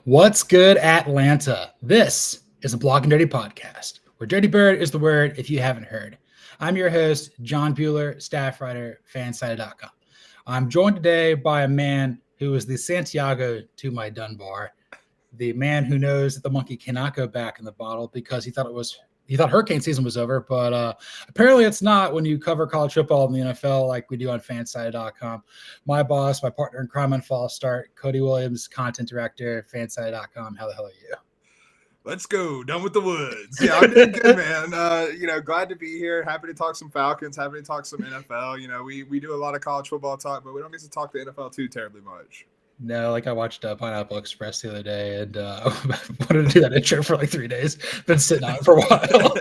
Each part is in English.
What's good, Atlanta? This is a Blog and Dirty podcast, where dirty bird is the word if you haven't heard. I'm your host, John Buhler, staff writer, fanside.com. I'm joined today by a man who is the Santiago to my Dunbar, the man who knows that the monkey cannot go back in the bottle because he thought hurricane season was over, but apparently it's not when you cover college football in the NFL like we do on fanside.com. My boss, my partner in crime and false start, Cody Williams, content director, fanside.com. How the hell are you? Let's go. Done with the woods. Yeah, I'm doing good, man. Glad to be here. Happy to talk some Falcons. Happy to talk some NFL. We do a lot of college football talk, but we don't get to talk the NFL too terribly much. No, like I watched Pineapple Express the other day and wanted to do that intro for like 3 days. Been sitting on it for a while.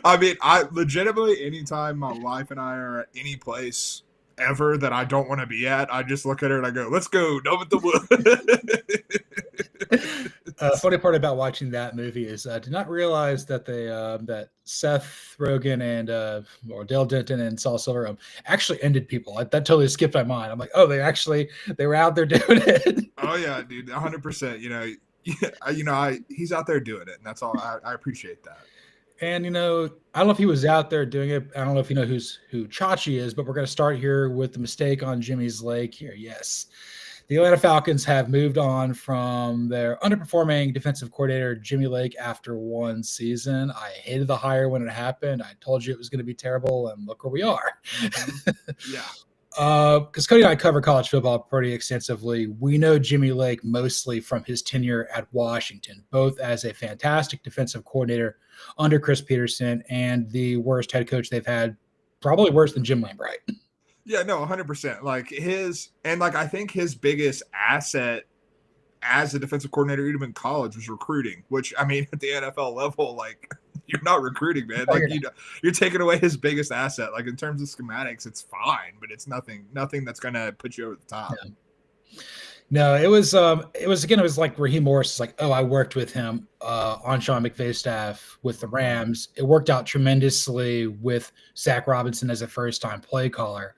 I mean, I legitimately, anytime my wife and I are at any place ever that I don't want to be at, I just look at her and I go, let's go. Done with the woods. Funny part about watching that movie is I did not realize that that Seth Rogen and or Dale Denton and Saul Silverham actually ended people. That totally skipped my mind. I'm like, oh, they were out there doing it. Oh yeah, dude, 100%. He's out there doing it, and that's all. I appreciate that. And, I don't know if he was out there doing it. I don't know if you know who Chachi is, but we're going to start here with the mistake on Jimmy's leg here. Yes. The Atlanta Falcons have moved on from their underperforming defensive coordinator, Jimmy Lake, after one season. I hated the hire when it happened. I told you it was going to be terrible, and look where we are. Yeah. Because Cody and I cover college football pretty extensively. We know Jimmy Lake mostly from his tenure at Washington, both as a fantastic defensive coordinator under Chris Peterson and the worst head coach they've had, probably worse than Jim Lambright. Yeah, no, 100%. I think his biggest asset as a defensive coordinator, even in college, was recruiting, which, I mean, at the NFL level, you're not recruiting, man. You're taking away his biggest asset. Like, in terms of schematics, it's fine, but it's nothing that's going to put you over the top. Yeah. No, it was like Raheem Morris is like, oh, I worked with him on Sean McVay's staff with the Rams. It worked out tremendously with Zach Robinson as a first-time play caller.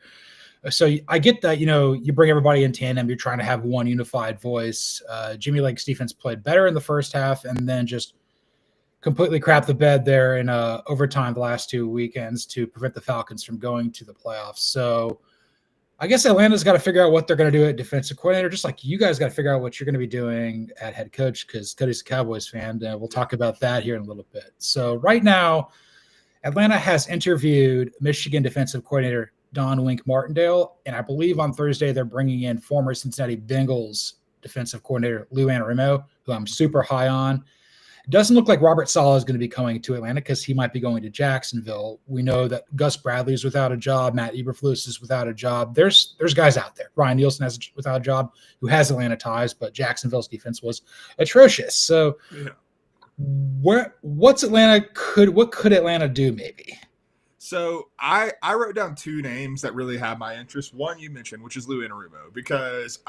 So I get that, you bring everybody in tandem. You're trying to have one unified voice. Jimmy Lake's defense played better in the first half and then just completely crapped the bed there in overtime the last 2 weekends to prevent the Falcons from going to the playoffs. So I guess Atlanta's got to figure out what they're going to do at defensive coordinator, just like you guys got to figure out what you're going to be doing at head coach because Cody's a Cowboys fan. We'll talk about that here in a little bit. So right now, Atlanta has interviewed Michigan defensive coordinator Don Wink Martindale, and I believe on Thursday they're bringing in former Cincinnati Bengals defensive coordinator Lou Anarumo, who I'm super high on. It doesn't look like Robert Saleh is going to be coming to Atlanta because he might be going to Jacksonville. We know that Gus Bradley is without a job. Matt Eberflus is without a job. There's guys out there. Ryan Nielsen has without a job who has Atlanta ties, but Jacksonville's defense was atrocious. So what could Atlanta do maybe? So I wrote down two names that really have my interest. One you mentioned, which is Lou Anarumo, because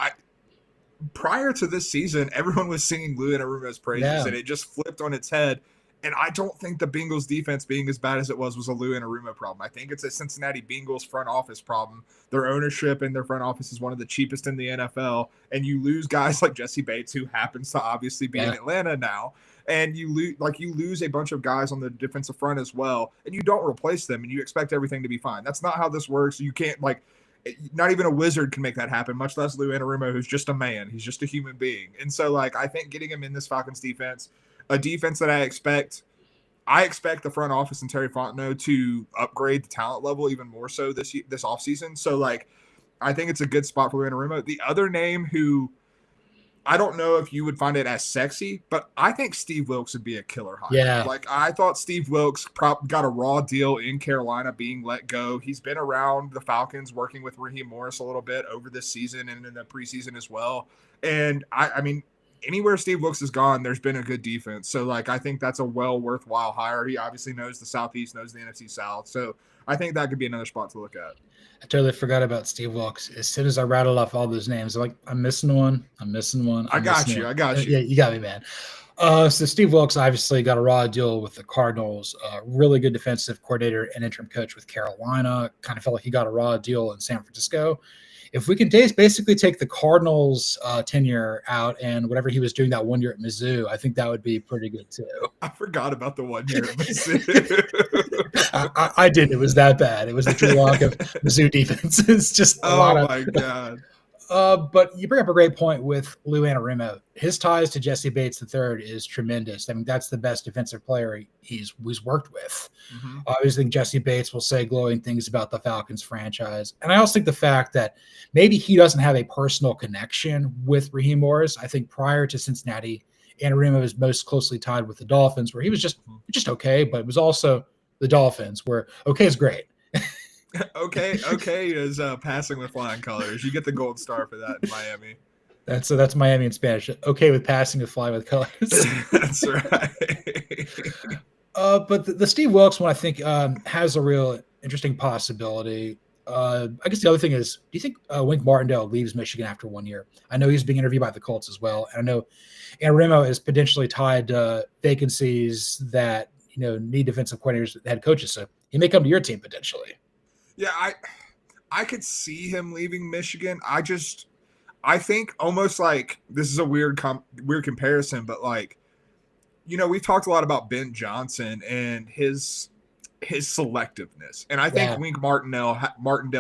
prior to this season, everyone was singing Lou Anarumo's praises, and it just flipped on its head. And I don't think the Bengals defense being as bad as it was a Lou Anarumo problem. I think it's a Cincinnati Bengals front office problem. Their ownership and their front office is one of the cheapest in the NFL. And you lose guys like Jesse Bates, who happens to obviously be in Atlanta now. And you lose a bunch of guys on the defensive front as well. And you don't replace them and you expect everything to be fine. That's not how this works. You can't not even a wizard can make that happen, much less Lou Anarumo, who's just a man. He's just a human being. And so, I think getting him in this Falcons defense, a defense that I expect the front office and Terry Fontenot to upgrade the talent level even more so this offseason. So, I think it's a good spot for Lou Anarumo. The other name who I don't know if you would find it as sexy, but I think Steve Wilks would be a killer hire. Yeah. I thought Steve Wilks got a raw deal in Carolina being let go. He's been around the Falcons working with Raheem Morris a little bit over this season and in the preseason as well. And I mean, anywhere Steve Wilks has gone, there's been a good defense. So I think that's a worthwhile hire. He obviously knows the Southeast, knows the NFC South. So I think that could be another spot to look at. I totally forgot about Steve Wilks. As soon as I rattled off all those names, I'm missing one. I got you. Yeah, you got me, man. So Steve Wilks obviously got a raw deal with the Cardinals, really good defensive coordinator and interim coach with Carolina. Kind of felt like he got a raw deal in San Francisco. if we can basically take the Cardinals tenure out and whatever he was doing that 1 year at Mizzou, I think that would be pretty good too. I forgot about the 1 year at Mizzou. I didn't. It was that bad. It was the Drew Lock of Mizzou defense. It's just a lot of. Oh my god. But you bring up a great point with Lou Anarumo. His ties to Jesse Bates III is tremendous. I mean, that's the best defensive player he's worked with. Mm-hmm. I always think Jesse Bates will say glowing things about the Falcons franchise. And I also think the fact that maybe he doesn't have a personal connection with Raheem Morris. I think prior to Cincinnati, Anarumo was most closely tied with the Dolphins, where he was just okay, but it was also the Dolphins, where okay is great. Okay is passing with flying colors. You get the gold star for that in Miami. That's Miami in Spanish. Okay with passing with flying with colors. That's right. But the Steve Wilks one, I think, has a real interesting possibility. I guess the other thing is, do you think Wink Martindale leaves Michigan after 1 year? I know he's being interviewed by the Colts as well. And I know Anarumo is potentially tied to vacancies that need defensive coordinators, head coaches. So he may come to your team potentially. Yeah, I could see him leaving Michigan. I think almost like this is a weird comparison, but like, we've talked a lot about Ben Johnson and his selectiveness, and I think Wink Martindale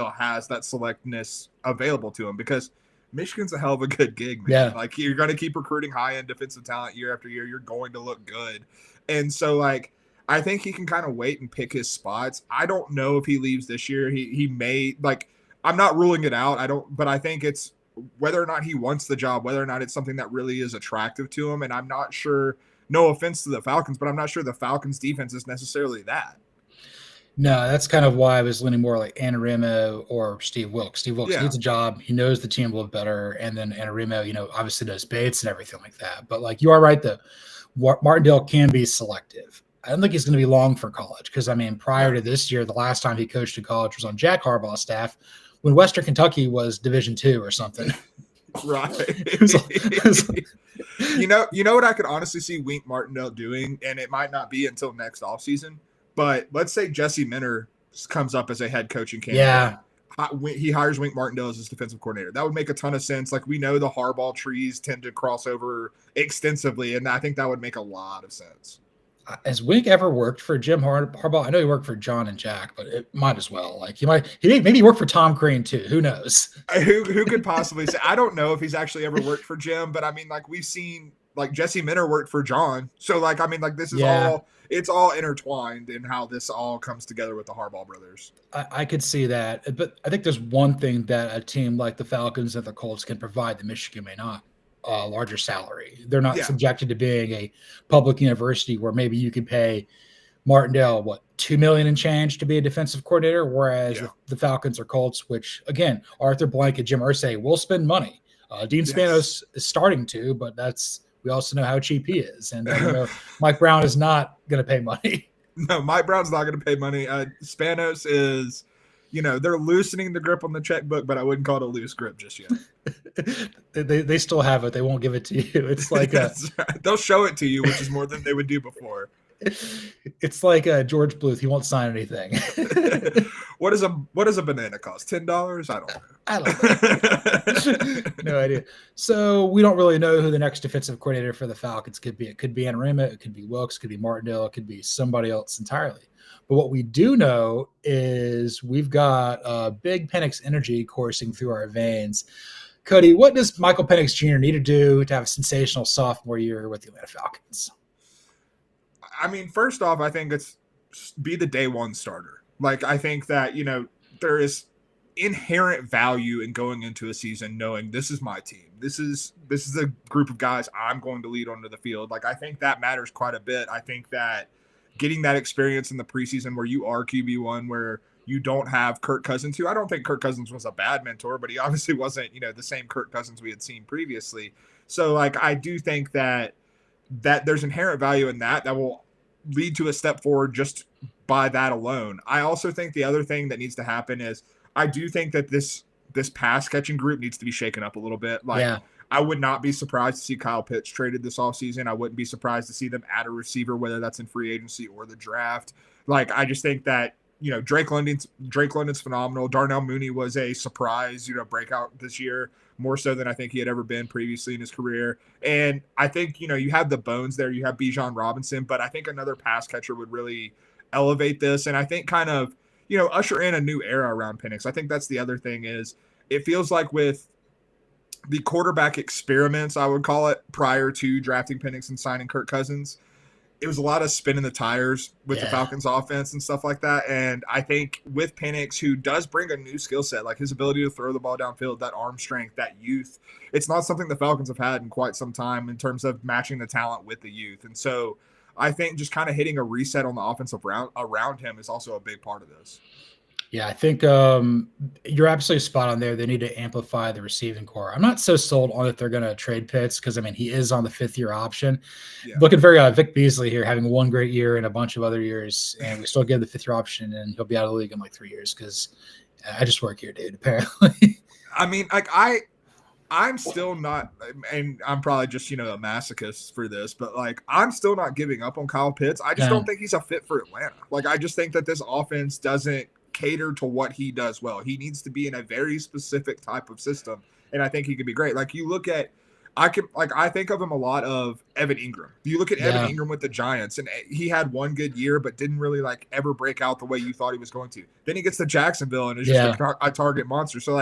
has that selectiveness available to him because Michigan's a hell of a good gig, man. Yeah. Like you're going to keep recruiting high end defensive talent year after year. You're going to look good, and so like. I think he can kind of wait and pick his spots. I don't know if he leaves this year. He may, like, I'm not ruling it out. But I think it's whether or not he wants the job, whether or not it's something that really is attractive to him. And I'm not sure, no offense to the Falcons, but I'm not sure the Falcons defense is necessarily that. No, that's kind of why I was leaning more like Anarumo or Steve Wilks. Steve Wilks needs a job. He knows the team a little better. And then Anarumo, obviously knows Bates and everything like that. But like you are right, though, Martindale can be selective. I don't think he's going to be long for college because, I mean, prior to this year, the last time he coached in college was on Jack Harbaugh's staff when Western Kentucky was Division II or something. Right. You know what I could honestly see Wink Martindale doing, and it might not be until next offseason, but let's say Jesse Minter comes up as a head coaching candidate. Yeah. He hires Wink Martindale as his defensive coordinator. That would make a ton of sense. Like, we know the Harbaugh trees tend to cross over extensively, and I think that would make a lot of sense. Has Wink ever worked for Jim Harbaugh? I know he worked for John and Jack, but it might as well. Like he maybe worked for Tom Crean too. Who knows? Who could possibly say? I don't know if he's actually ever worked for Jim, but I mean, like we've seen, like Jesse Minter worked for John. So like, I mean, like this is it's all intertwined in how this all comes together with the Harbaugh brothers. I could see that, but I think there's one thing that a team like the Falcons and the Colts can provide that Michigan may not. Larger salary. They're not subjected to being a public university where maybe you could pay Martindale $2 million and change to be a defensive coordinator, whereas the Falcons or Colts, which again Arthur Blank and Jim Irsay will spend money. Dean Spanos is starting to, but we also know how cheap he is, and Mike Brown is not going to pay money. No, Mike Brown's not going to pay money. Spanos is. They're loosening the grip on the checkbook, but I wouldn't call it a loose grip just yet. They still have it. They won't give it to you. It's like right. They'll show it to you, which is more than they would do before. It's like George Bluth. He won't sign anything. What does a banana cost? $10? I don't know. No idea. So we don't really know who the next defensive coordinator for the Falcons could be. It could be Anarumo. It could be Wilks. It could be Martindale. It could be somebody else entirely. But what we do know is we've got big Penix energy coursing through our veins. Cody, what does Michael Penix Jr. need to do to have a sensational sophomore year with the Atlanta Falcons? I mean, first off, I think it's be the day one starter. Like, I think that, there is inherent value in going into a season knowing this is my team. This is a group of guys I'm going to lead onto the field. Like, I think that matters quite a bit. I think that getting that experience in the preseason where you are QB1, where you don't have Kirk Cousins, who I don't think Kirk Cousins was a bad mentor, but he obviously wasn't, the same Kirk Cousins we had seen previously. So, like, I do think that there's inherent value in that will lead to a step forward just by that alone. I also think the other thing that needs to happen is I do think that this pass catching group needs to be shaken up a little bit. Like, I would not be surprised to see Kyle Pitts traded this offseason. I wouldn't be surprised to see them add a receiver, whether that's in free agency or the draft. Like, I just think that Drake London's phenomenal. Darnell Mooney was a surprise, breakout this year, more so than I think he had ever been previously in his career. And I think, you have the bones there. You have Bijan Robinson, but I think another pass catcher would really elevate this. And I think kind of, usher in a new era around Penix. I think that's the other thing is it feels like with the quarterback experiments, I would call it, prior to drafting Penix and signing Kirk Cousins, it was a lot of spinning the tires with the Falcons offense and stuff like that. And I think with Penix, who does bring a new skill set, like his ability to throw the ball downfield, that arm strength, that youth, it's not something the Falcons have had in quite some time in terms of matching the talent with the youth. And so I think just kind of hitting a reset on the offensive around him is also a big part of this. Yeah, I think you're absolutely spot on there. They need to amplify the receiving core. I'm not so sold on that they're going to trade Pitts because, he is on the 5th-year option. Yeah. Looking very Vic Beasley here, having one great year and a bunch of other years, and we still give the 5th-year option, and he'll be out of the league in like 3 years because I just work here, dude, apparently. I'm still not, and I'm probably just, a masochist for this, but I'm still not giving up on Kyle Pitts. I just don't think he's a fit for Atlanta. I just think that this offense doesn't cater to what he does well. He needs to be in a very specific type of system, and I think he could be great. You look at, I think of him a lot of Evan Ingram. You look at Evan Ingram with the Giants, and he had one good year, but didn't really ever break out the way you thought he was going to. Then he gets to Jacksonville and is just a target monster. So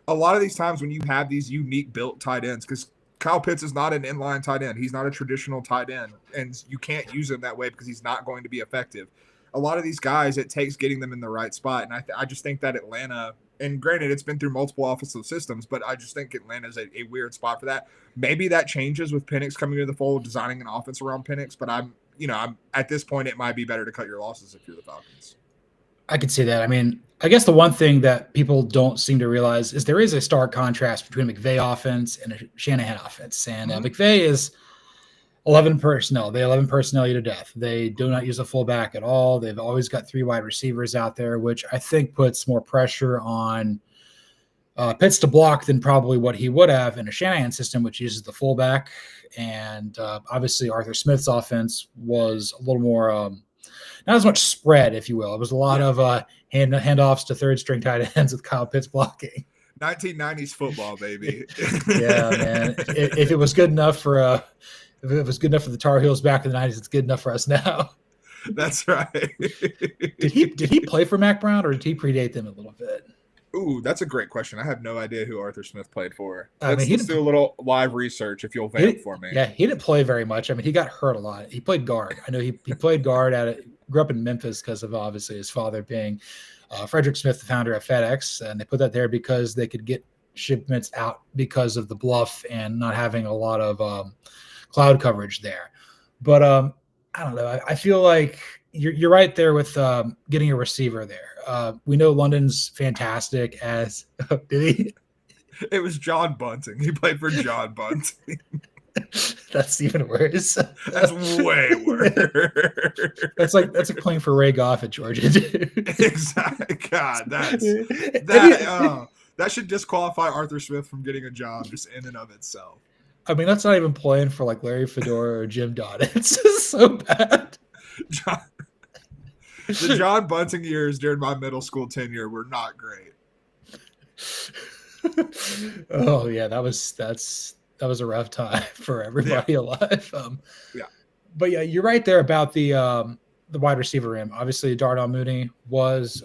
a lot of these times when you have these unique built tight ends, because Kyle Pitts is not an inline tight end. He's not a traditional tight end, and you can't use him that way because he's not going to be effective. A lot of these guys, it takes getting them in the right spot. And I just think that Atlanta, and granted, it's been through multiple offensive systems, but I just think Atlanta is a weird spot for that. Maybe that changes with Penix coming into the fold, designing an offense around Penix, but I'm at this point, it might be better to cut your losses if you're the Falcons. I could see that. I guess the one thing that people don't seem to realize is there is a stark contrast between McVay offense and a Shanahan offense. And McVay is 11 personnel. They 11 personnel you to death. They do not use a fullback at all. They've always got 3 wide receivers out there, which I think puts more pressure on Pitts to block than probably what he would have in a Shanahan system, which uses the fullback. And obviously Arthur Smith's offense was a little more not as much spread, if you will. It was a lot of handoffs to third-string tight ends with Kyle Pitts blocking. 1990s football, baby. Yeah, man. If it was good enough for the Tar Heels back in the 90s, it's good enough for us now. That's right. Did he play for Mac Brown, or did he predate them a little bit? Ooh, that's a great question. I have no idea who Arthur Smith played for. Let's do a little live research if you'll vamp for me. Yeah, he didn't play very much. He got hurt a lot. He played guard. I know he played guard grew up in Memphis because of obviously his father being Frederick Smith, the founder of FedEx, and they put that there because they could get shipments out because of the bluff and not having a lot of cloud coverage there. But I don't know. I feel like you're right there with getting a receiver there. We know London's fantastic as did he? It was John Bunting. He played for John Bunting. That's even worse. That's way worse. That's like playing for Ray Goff at Georgia, dude. Exactly. God, that should disqualify Arthur Smith from getting a job just in and of itself. That's not even playing for Larry Fedora or Jim Dodd. It's just so bad. The John Bunting years during my middle school tenure were not great. Oh yeah, that was a rough time for everybody alive. But yeah, you're right there about the wide receiver room. Obviously, Darnell Mooney was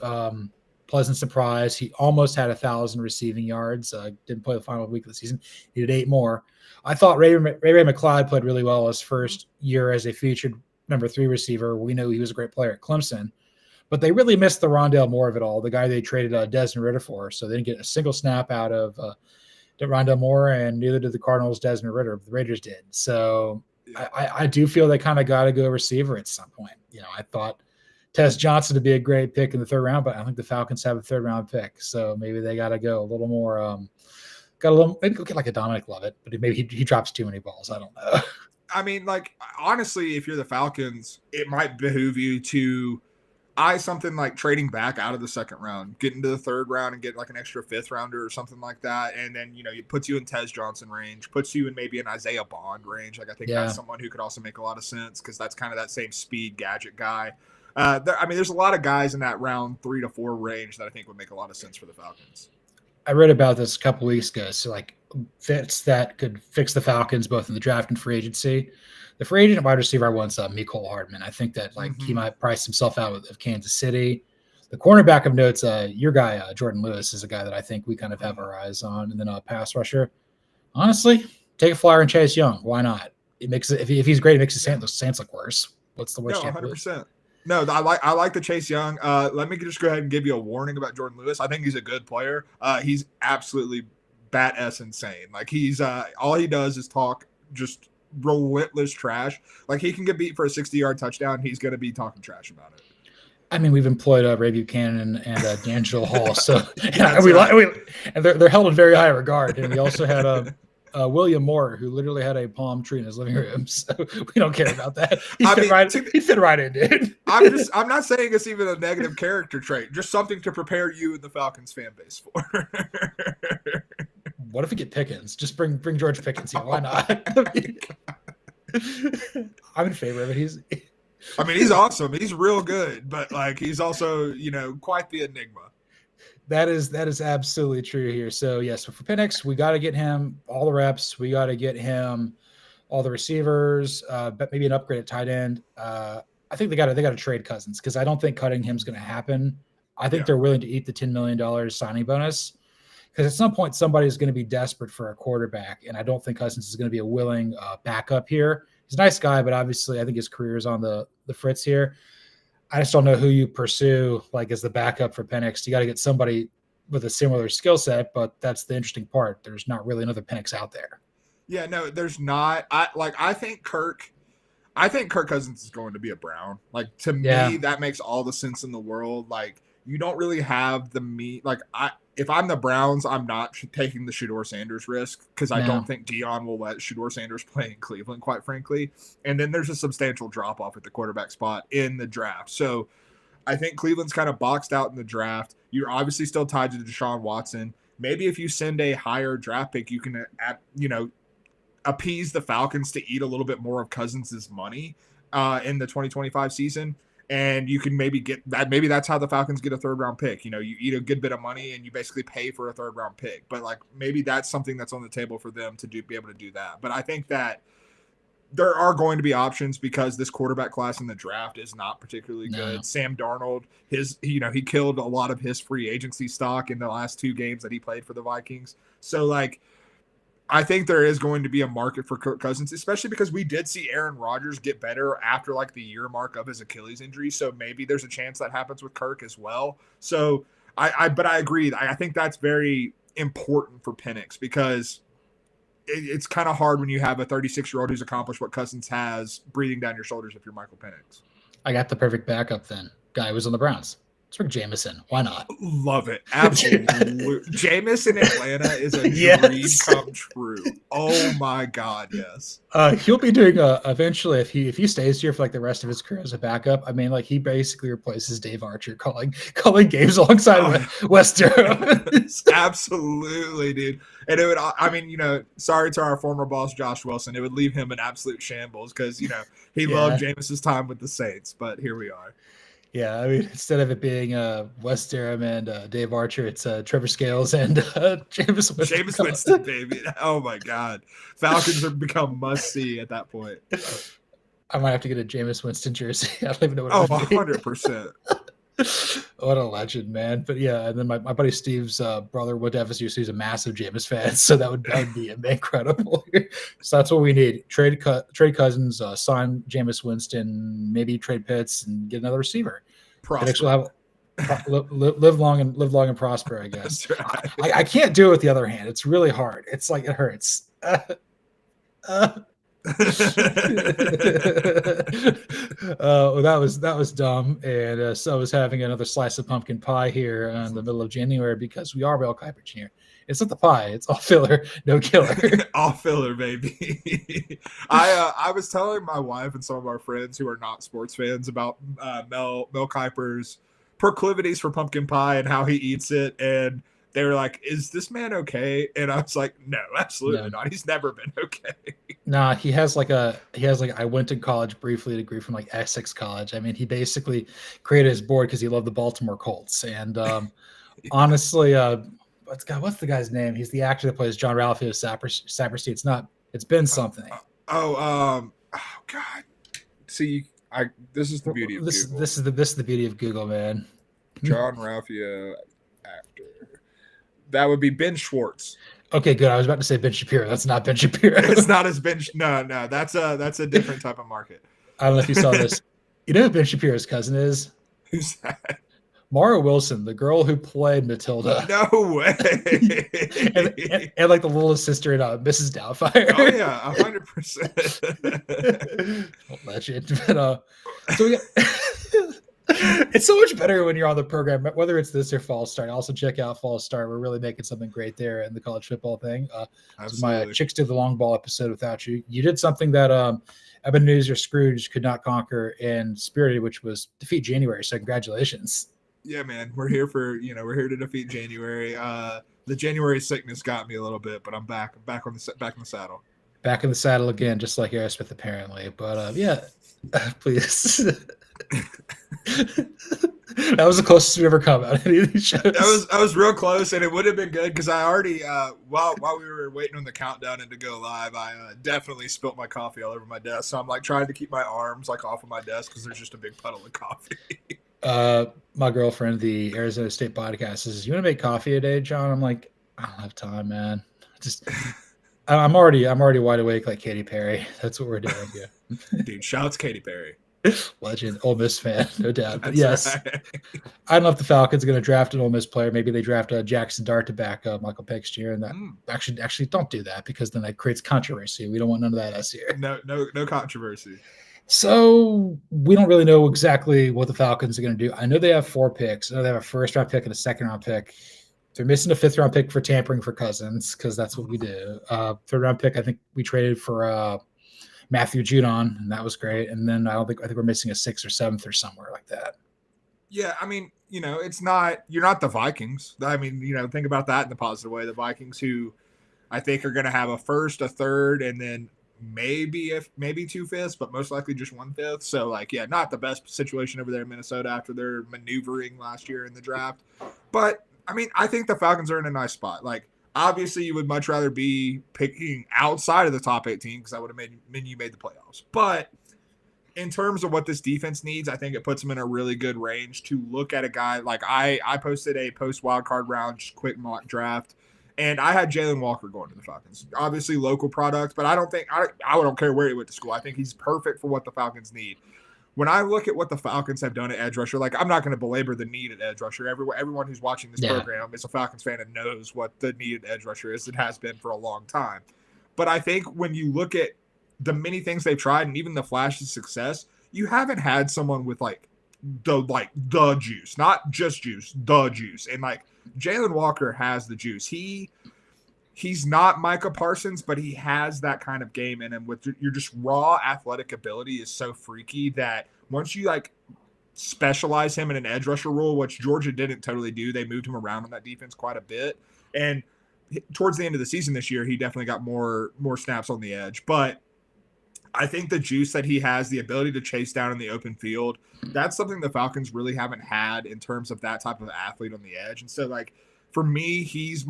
pleasant surprise. He almost had 1,000 receiving yards. Didn't play the final week of the season. He did 8 more. I thought Ray McCloud played really well his first year as a featured number 3 receiver. We knew he was a great player at Clemson, but they really missed the Rondale Moore of it all, the guy they traded Desmond Ridder for. So they didn't get a single snap out of Rondale Moore, and neither did the Cardinals' Desmond Ridder. The Raiders did. So I do feel they kind of got to go receiver at some point. I thought Tez Johnson would be a great pick in the 3rd round, but I think the Falcons have a 3rd round pick. So maybe they got to go a little more maybe go get a Dominic Lovett, but maybe he drops too many balls. I don't know. Honestly, if you're the Falcons, it might behoove you to something like trading back out of the 2nd round, get into the 3rd round and get an extra 5th rounder or something like that. And then, it puts you in Tez Johnson range, puts you in maybe an Isaiah Bond range. I think that's someone who could also make a lot of sense because that's kind of that same speed gadget guy. There's a lot of guys in that round 3 to 4 range that I think would make a lot of sense for the Falcons. I read about this a couple weeks ago. So like fits that could fix the Falcons both in the draft and free agency. The free agent wide receiver I want's Mecole Hardman. I think that he might price himself out of Kansas City. The cornerback of notes, your guy Jordan Lewis is a guy that I think we kind of have our eyes on, and then a pass rusher. Honestly, take a flyer and Chase Young. Why not? It makes it if he's great, it makes the Saints look worse. What's the worst? No, 100%. No, I like the Chase Young. Let me just go ahead and give you a warning about Jordan Lewis. I think he's a good player. He's absolutely bat-ass insane. Like he's all he does is talk just relentless trash. Like he can get beat for a 60-yard touchdown. He's going to be talking trash about it. I mean, we've employed Ray Buchanan and D'Angelo Hall, so and they're held in very high regard. And we also had William Moore, who literally had a palm tree in his living room. So we don't care about that. He fit right in, dude. I'm not saying it's even a negative character trait, just something to prepare you and the Falcons fan base for. What if we get Pickens? Just bring George Pickens here. Why not? I'm in favor of it. He's awesome. He's real good, but like he's also, quite the enigma. That is absolutely true here. So yes, for Penix, we got to get him all the reps. We got to get him all the receivers, but maybe an upgrade at tight end. I think they got to trade Cousins because I don't think cutting him is going to happen. I think they're willing to eat the $10 million signing bonus because at some point somebody is going to be desperate for a quarterback, and I don't think Cousins is going to be a willing backup here. He's a nice guy, but obviously I think his career is on the fritz here. I just don't know who you pursue like as the backup for Penix. You got to get somebody with a similar skill set, but that's the interesting part. There's not really another Penix out there. Yeah, no, there's not. I think Kirk Cousins is going to be a Brown. Like to me, that makes all the sense in the world. Like you don't really have the meat. Like if I'm the Browns, I'm not taking the Shedeur Sanders risk because I don't think Dion will let Shedeur Sanders play in Cleveland, quite frankly. And then there's a substantial drop off at the quarterback spot in the draft. So I think Cleveland's kind of boxed out in the draft. You're obviously still tied to Deshaun Watson. Maybe if you send a higher draft pick, you can, appease the Falcons to eat a little bit more of Cousins' money in the 2025 season. And you can maybe get that. Maybe that's how the Falcons get a 3rd round pick. You eat a good bit of money and you basically pay for a 3rd round pick. But like maybe that's something that's on the table for them to be able to do that. But I think that there are going to be options because this quarterback class in the draft is not particularly good. Sam Darnold, he killed a lot of his free agency stock in the last 2 games that he played for the Vikings. So like, I think there is going to be a market for Kirk Cousins, especially because we did see Aaron Rodgers get better after like the year mark of his Achilles injury. So maybe there's a chance that happens with Kirk as well. So but I agree. I think that's very important for Penix because it's kind of hard when you have a 36-year-old who's accomplished what Cousins has breathing down your shoulders if you're Michael Penix. I got the perfect backup then. Guy was on the Browns. It's Rick Jameson. Why not? Love it. Absolutely. Jameson in Atlanta is a dream come true. Oh my God, yes. He'll be doing eventually if he stays here for like the rest of his career as a backup. I mean, like he basically replaces Dave Archer calling games alongside West Durham. Absolutely, dude. And it would, sorry to our former boss Josh Wilson, it would leave him in absolute shambles because he loved Jameson's time with the Saints, but here we are. Yeah, I mean, instead of it being Wes Durham and Dave Archer, it's Trevor Scales and Jameis Winston. Jameis Winston, baby. Oh, my God. Falcons have become must-see at that point. I might have to get a Jameis Winston jersey. I don't even know what it would be. 100%. What a legend, man. But yeah, and then my buddy Steve's brother went to FSU, so he's a massive Jameis fan. So that would be incredible. So that's what we need. Trade Cousins, sign Jameis Winston, maybe trade Pitts and get another receiver. We'll have live long and prosper, I guess. Right. I can't do it with the other hand. It's really hard. It's like it hurts. That was dumb, and so I was having another slice of pumpkin pie here in the middle of January because we are Mel Kiper Jr. It's not the pie; it's all filler, no killer. All filler, baby. I was telling my wife and some of our friends who are not sports fans about Mel Kiper's proclivities for pumpkin pie and how he eats it, and they were like, "Is this man okay?" And I was like, "No, absolutely not. He's never been okay." Nah, he has like I went to college briefly, a degree from like Essex College. I mean, he basically created his board because he loved the Baltimore Colts. And honestly, what's the guy's name? He's the actor that plays John Ralphio Saperstein. It's been something. Oh God. See, this is the beauty of Google. This is the beauty of Google, man. John Ralphio actor. That would be Ben Schwartz. Okay, good. I was about to say Ben Shapiro. That's not Ben Shapiro. It's not as Ben. No. That's a different type of market. I don't know if you saw this. You know who Ben Shapiro's cousin is? Who's that? Mara Wilson, the girl who played Matilda. No way. and like the little sister in Mrs. Doubtfire. Oh yeah, 100%. Legend. But so we got it's so much better when you're on the program, whether it's this or Fall Start. Also check out Fall Start. We're really making something great there in the college football thing. My Chicks Did the Long Ball episode without you. You did something that Ebenezer Scrooge could not conquer in Spirited, which was defeat January. So congratulations. Yeah, man, we're here to defeat January. The January sickness got me a little bit, but I'm back on the saddle. Back in the saddle again, just like Aerosmith apparently. But please. That was the closest we ever come out of any of these shows. I was real close, and it would have been good because I already while we were waiting on the countdown and to go live, I definitely spilt my coffee all over my desk. So I'm like trying to keep my arms like off of my desk because there's just a big puddle of coffee. My girlfriend, the Arizona State podcast, says, "You want to make coffee today, John?" I'm like, "I don't have time, man. I'm already wide awake like Katy Perry. That's what we're doing here." Dude, shouts Katy Perry. Legend, Ole Miss fan, no doubt. But That's yes, right. I don't know if the Falcons are going to draft an Ole Miss player. Maybe they draft Jackson Dart to back Michael Penix Jr. And that actually don't do that because then that creates controversy. We don't want none of that us here. No controversy. So we don't really know exactly what the Falcons are going to do. I know they have 4 picks. I know they have a first-round pick and a second-round pick. They're missing a 5th-round pick for tampering for Cousins because that's what we do. 3rd-round pick, I think we traded for Matthew Judon, and that was great. And then I think we're missing a 6th or 7th or somewhere like that. Yeah, I mean, it's not you're not the Vikings. I mean, think about that in the positive way. The Vikings, who I think are going to have a 1st, a 3rd, and then maybe 2 5ths, but most likely just 1 5th. So not the best situation over there in Minnesota after their maneuvering last year in the draft. But I mean, I think the Falcons are in a nice spot. Obviously, you would much rather be picking outside of the top 18 because that would have made you made the playoffs. But in terms of what this defense needs, I think it puts them in a really good range to look at a guy like I posted a post wild card round just quick mock draft. And I had Jalen Walker going to the Falcons. Obviously, local product, but I don't care where he went to school. I think he's perfect for what the Falcons need. When I look at what the Falcons have done at edge rusher, I'm not going to belabor the need at edge rusher. Everyone who's watching this program is a Falcons fan and knows what the need at edge rusher is. It has been for a long time. But I think when you look at the many things they've tried and even the flashes of success, you haven't had someone with the juice, not just juice, the juice. And Jalen Walker has the juice. He's not Micah Parsons, but he has that kind of game in him with your just raw athletic ability is so freaky that once you specialize him in an edge rusher role, which Georgia didn't totally do, they moved him around on that defense quite a bit. And towards the end of the season this year, he definitely got more snaps on the edge. But I think the juice that he has, the ability to chase down in the open field, that's something the Falcons really haven't had in terms of that type of athlete on the edge. And so for me, he's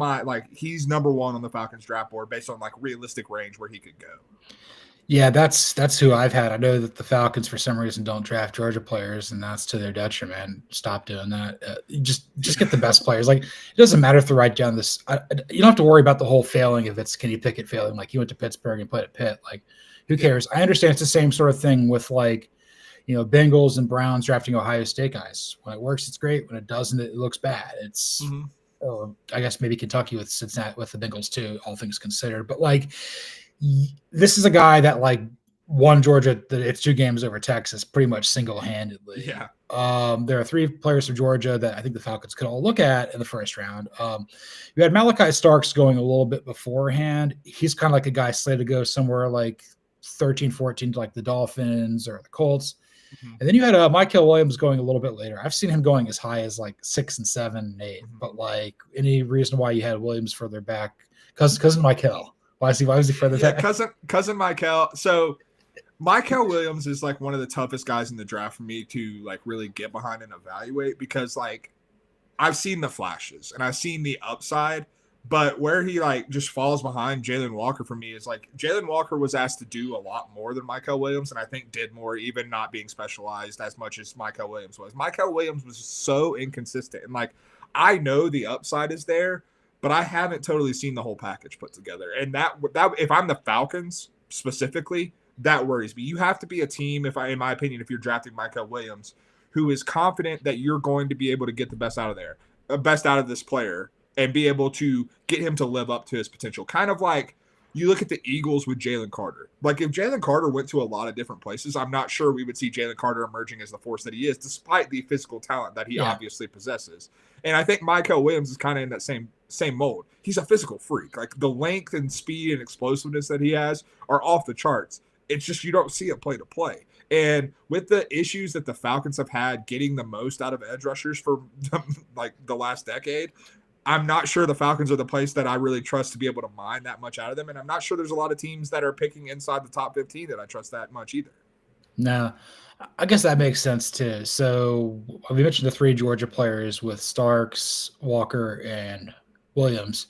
he's number 1 on the Falcons draft board based on realistic range where he could go. Yeah, that's who I've had. I know that the Falcons for some reason don't draft Georgia players, and that's to their detriment. Stop doing that. Just get the best players. It doesn't matter if they're right down this. You don't have to worry about the whole failing if it's Kenny Pickett failing. He went to Pittsburgh and played at Pitt. Who cares? I understand it's the same sort of thing with Bengals and Browns drafting Ohio State guys. When it works, it's great. When it doesn't, it looks bad. It's I guess maybe Kentucky with Cincinnati with the Bengals too, all things considered. But this is a guy that won Georgia its 2 games over Texas pretty much single-handedly. Yeah. There are 3 players from Georgia that I think the Falcons could all look at in the first round. You had Malachi Starks going a little bit beforehand. He's kind of a guy slated to go somewhere 13, 14 to the Dolphins or the Colts. Mm-hmm. And then you had Michael Williams going a little bit later. I've seen him going as high as like 6 and 7 and 8. Mm-hmm. But like, any reason why you had Williams further back? Cousin Michael. Why is he further back? Cousin Michael. So Michael Williams is like one of the toughest guys in the draft for me to like really get behind and evaluate, because like I've seen the flashes and I've seen the upside, but where he like just falls behind Jalen Walker for me is like Jalen Walker was asked to do a lot more than Michael Williams, and I think did more, even not being specialized as much as Michael Williams was. Michael Williams was so inconsistent, and like I know the upside is there, but I haven't totally seen the whole package put together. And that if I'm the Falcons specifically, that worries me. You have to be a team, in my opinion, if you're drafting Michael Williams, who is confident that you're going to be able to get the best out of this player, and be able to get him to live up to his potential. Kind of like you look at the Eagles with Jalen Carter. Like if Jalen Carter went to a lot of different places, I'm not sure we would see Jalen Carter emerging as the force that he is, despite the physical talent that he obviously possesses. And I think Michael Williams is kind of in that same mold. He's a physical freak. Like the length and speed and explosiveness that he has are off the charts. It's just you don't see it play to play. And with the issues that the Falcons have had getting the most out of edge rushers for like the last decade, I'm not sure the Falcons are the place that I really trust to be able to mine that much out of them. And I'm not sure there's a lot of teams that are picking inside the top 15 that I trust that much either. No, I guess that makes sense too. So we mentioned the 3 Georgia players with Starks, Walker, and Williams.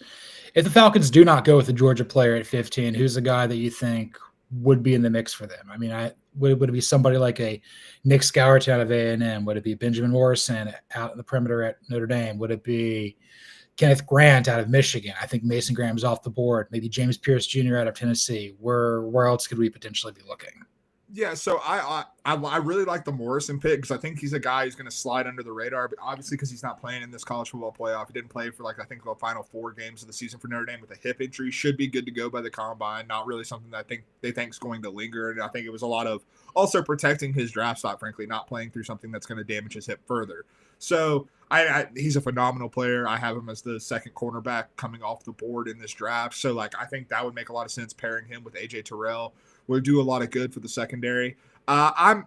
If the Falcons do not go with the Georgia player at 15, who's the guy that you think would be in the mix for them? I mean, would it be somebody like a Nick Scourton out of A&M? Would it be Benjamin Morrison out in the perimeter at Notre Dame? Would it be Kenneth Grant out of Michigan? I think Mason Graham's off the board. Maybe James Pierce Jr. out of Tennessee. Where else could we potentially be looking? Yeah, so I really like the Morrison pick, because I think he's a guy who's going to slide under the radar, but obviously because he's not playing in this college football playoff. He didn't play for I think the final 4 games of the season for Notre Dame with a hip injury. Should be good to go by the combine. Not really something that they think is going to linger. And I think it was a lot of also protecting his draft stock, frankly, not playing through something that's going to damage his hip further. So he's a phenomenal player. I have him as the second cornerback coming off the board in this draft. So I think that would make a lot of sense. Pairing him with AJ Terrell would do a lot of good for the secondary. I'm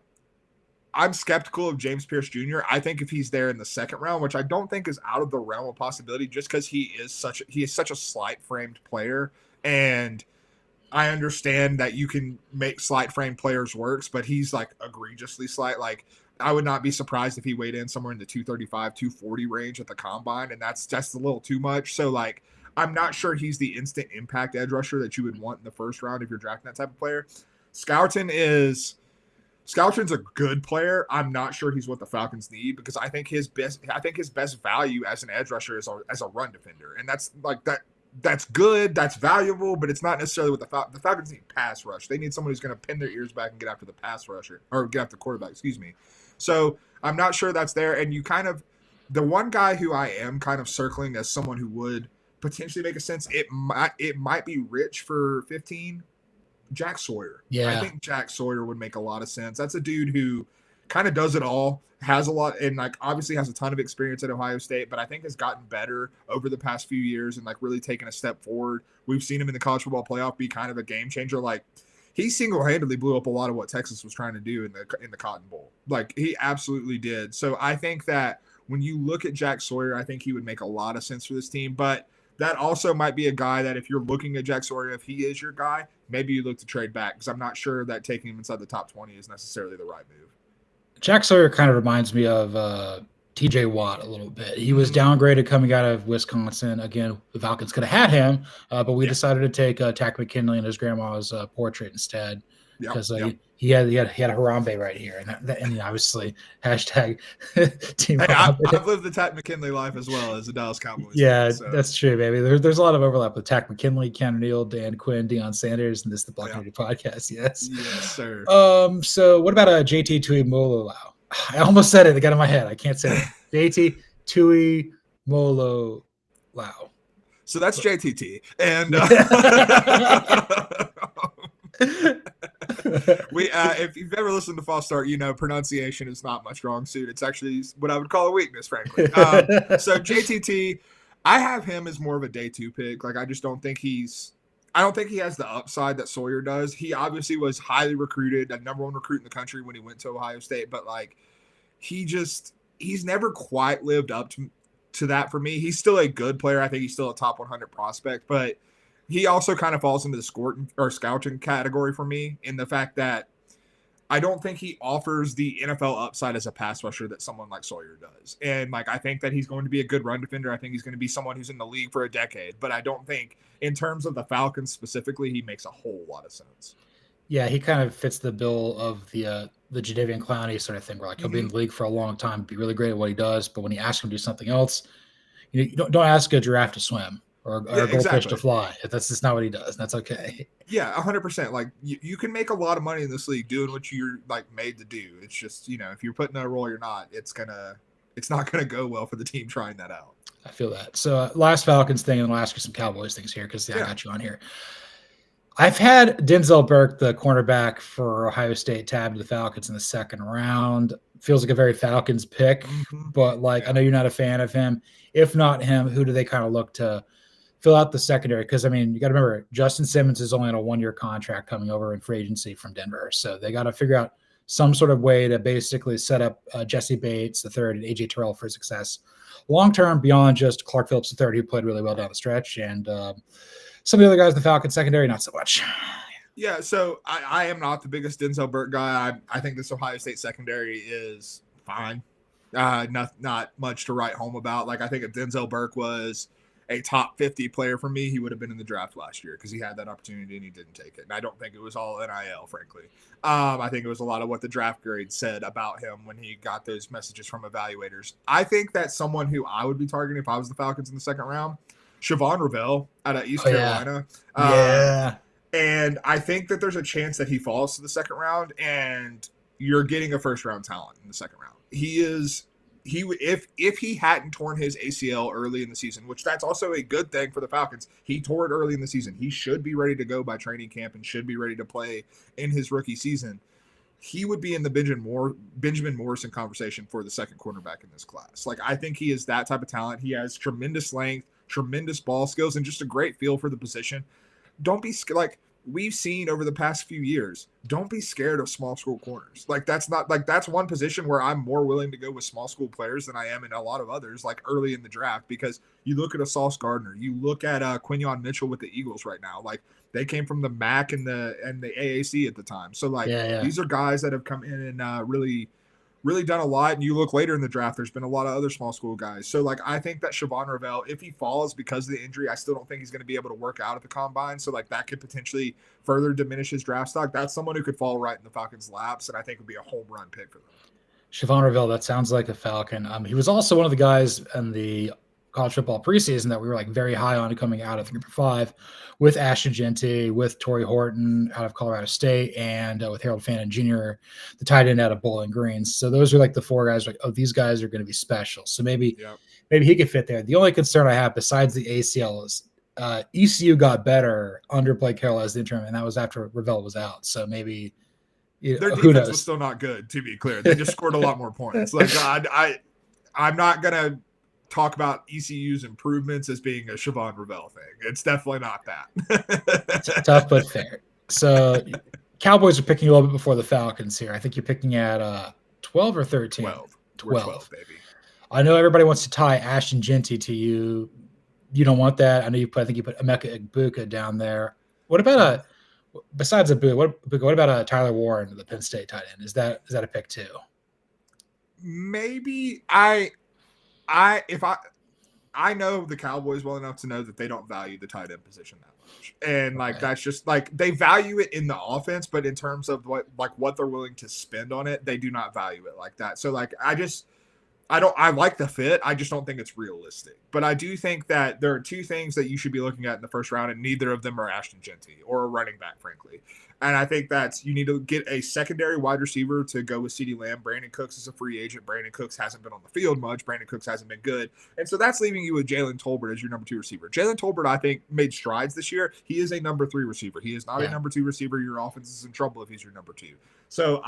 skeptical of James Pierce Jr. I think if he's there in the second round, which I don't think is out of the realm of possibility, just because he is such a slight framed player, and I understand that you can make slight frame players works, but he's egregiously slight. I would not be surprised if he weighed in somewhere in the 235, 240 range at the combine, and that's just a little too much. So I'm not sure he's the instant impact edge rusher that you would want in the first round if you're drafting that type of player. Scourton's a good player. I'm not sure he's what the Falcons need, because I think his best value as an edge rusher is as a run defender, and that's good, that's valuable, but it's not necessarily what the Falcons need. Pass rush. They need someone who's going to pin their ears back and get after the pass rusher, or get after the quarterback. Excuse me. So I'm not sure that's there. And the one guy who I am kind of circling as someone who would potentially make a sense, it might be Rich for 15. Jack Sawyer. Yeah. I think Jack Sawyer would make a lot of sense. That's a dude who kind of does it all, has a lot, and obviously has a ton of experience at Ohio State, but I think has gotten better over the past few years and really taken a step forward. We've seen him in the college football playoff be kind of a game changer. He single-handedly blew up a lot of what Texas was trying to do in the Cotton Bowl. He absolutely did. So I think that when you look at Jack Sawyer, I think he would make a lot of sense for this team, but that also might be a guy that if you're looking at Jack Sawyer, if he is your guy, maybe you look to trade back, because I'm not sure that taking him inside the top 20 is necessarily the right move. Jack Sawyer kind of reminds me of TJ Watt a little bit. He was downgraded coming out of Wisconsin. Again, the Falcons could have had him, but we decided to take Tack McKinley and his grandma's portrait instead, because he had a Harambe right here, and obviously hashtag team. Hey, I've lived the Tack McKinley life as well as the Dallas Cowboys. Yeah, fan, so. That's true, baby. There's a lot of overlap with Tack McKinley, Keanu Neal, Dan Quinn, Deion Sanders, and this the Black Community Podcast. Yes, sir. So what about JT Tuimoloau? I almost said it. It got in my head. I can't say it. JT Tuimoloau. So that's JTT, and if you've ever listened to False Start, pronunciation is not my strong suit. It's actually what I would call a weakness, frankly. So JTT, I have him as more of a day 2 pick. I just don't think he's I don't think he has the upside that Sawyer does. He obviously was highly recruited, a number one recruit in the country when he went to Ohio State, but like he's never quite lived up to that for me. He's still a good player. I think he's still a top 100 prospect, but he also kind of falls into the scouting category for me in the fact that I don't think he offers the NFL upside as a pass rusher that someone like Sawyer does. And like, I think that he's going to be a good run defender. I think he's going to be someone who's in the league for a decade, but I don't think in terms of the Falcons specifically, he makes a whole lot of sense. Yeah, he kind of fits the bill of the Jadeveon Clowney sort of thing, where like he'll be in the league for a long time, be really great at what he does, but when you ask him to do something else, you don't ask a giraffe to swim or a goldfish to fly. That's just not what he does. That's okay. Yeah, 100%. Like you can make a lot of money in this league doing what you're like made to do. It's just, if you're putting in a role you're not, it's not gonna go well for the team trying that out. I feel that. So last Falcons thing, and I'll ask you some Cowboys things here because I got you on here. I've had Denzel Burke, the cornerback for Ohio State, tabbed to the Falcons in the second round. Feels like a very Falcons pick, but I know you're not a fan of him. If not him, who do they kind of look to fill out the secondary? Because, I mean, you got to remember, Justin Simmons is only on a 1-year contract coming over in free agency from Denver. So they got to figure out some sort of way to basically set up Jesse Bates III and A.J. Terrell for success long-term beyond just Clark Phillips III, who played really well down the stretch, and some of the other guys in the Falcons secondary, not so much. Yeah, so I am not the biggest Denzel Burke guy. I think this Ohio State secondary is fine. Not much to write home about. Like, I think if Denzel Burke was a top 50 player for me, he would have been in the draft last year because he had that opportunity and he didn't take it. And I don't think it was all NIL, frankly. I think it was a lot of what the draft grade said about him when he got those messages from evaluators. I think that someone who I would be targeting if I was the Falcons in the second round, Siobhan Revelle out of East Carolina. Yeah. And I think that there's a chance that he falls to the second round and you're getting a first round talent in the second round. If he hadn't torn his ACL early in the season, which that's also a good thing for the Falcons, he tore it early in the season. He should be ready to go by training camp and should be ready to play in his rookie season. He would be in the Benjamin Morrison conversation for the second cornerback in this class. Like, I think he is that type of talent. He has tremendous length, tremendous ball skills, and just a great feel for the position. Don't be like we've seen over the past few years. Don't be scared of small school corners. Like, that's one position where I'm more willing to go with small school players than I am in a lot of others, like early in the draft, because you look at a Sauce Gardner, you look at Quinyon Mitchell with the Eagles right now. Like, they came from the MAC and the AAC at the time. So these are guys that have come in and really done a lot. And you look later in the draft, there's been a lot of other small school guys. So I think that Siobhan Revelle, if he falls because of the injury, I still don't think he's going to be able to work out at the combine. So that could potentially further diminish his draft stock. That's someone who could fall right in the Falcons' laps, and I think would be a home run pick for them. Siobhan Revelle, that sounds like a Falcon. He was also one of the guys in the college football preseason that we were very high on coming out of Group 5 with Ashton Genty, with Torrey Horton out of Colorado State, and with Harold Fannin Jr., the tight end out of Bowling Green. So those are the four guys these guys are going to be special. So maybe he could fit there. The only concern I have besides the ACL is ECU got better under Blake Carroll as the interim, and that was after Revelle was out. So maybe their defense was still not good, to be clear. They just scored a lot more points. I'm not going to talk about ECU's improvements as being a Siobhan Revelle thing. It's definitely not that. Tough but fair. So Cowboys are picking a little bit before the Falcons here. I think you're picking at 12 or 13? 12, baby. I know everybody wants to tie Ashton Genty to you. You don't want that. I know I think you put Emeka Egbuka down there. What about besides Egbuka, what about Tyler Warren, the Penn State tight end? Is that a pick too? Maybe I know the Cowboys well enough to know that they don't value the tight end position that much. And that's just they value it in the offense, but in terms of what they're willing to spend on it, they do not value it like that. So I like the fit. I just don't think it's realistic. But I do think that there are two things that you should be looking at in the first round, and neither of them are Ashton Genty or a running back, frankly. And I think that you need to get a secondary wide receiver to go with CeeDee Lamb. Brandon Cooks is a free agent. Brandon Cooks hasn't been on the field much. Brandon Cooks hasn't been good. And so that's leaving you with Jalen Tolbert as your number 2 receiver. Jalen Tolbert, I think, made strides this year. He is a number 3 receiver. He is not a number 2 receiver. Your offense is in trouble if he's your number 2. So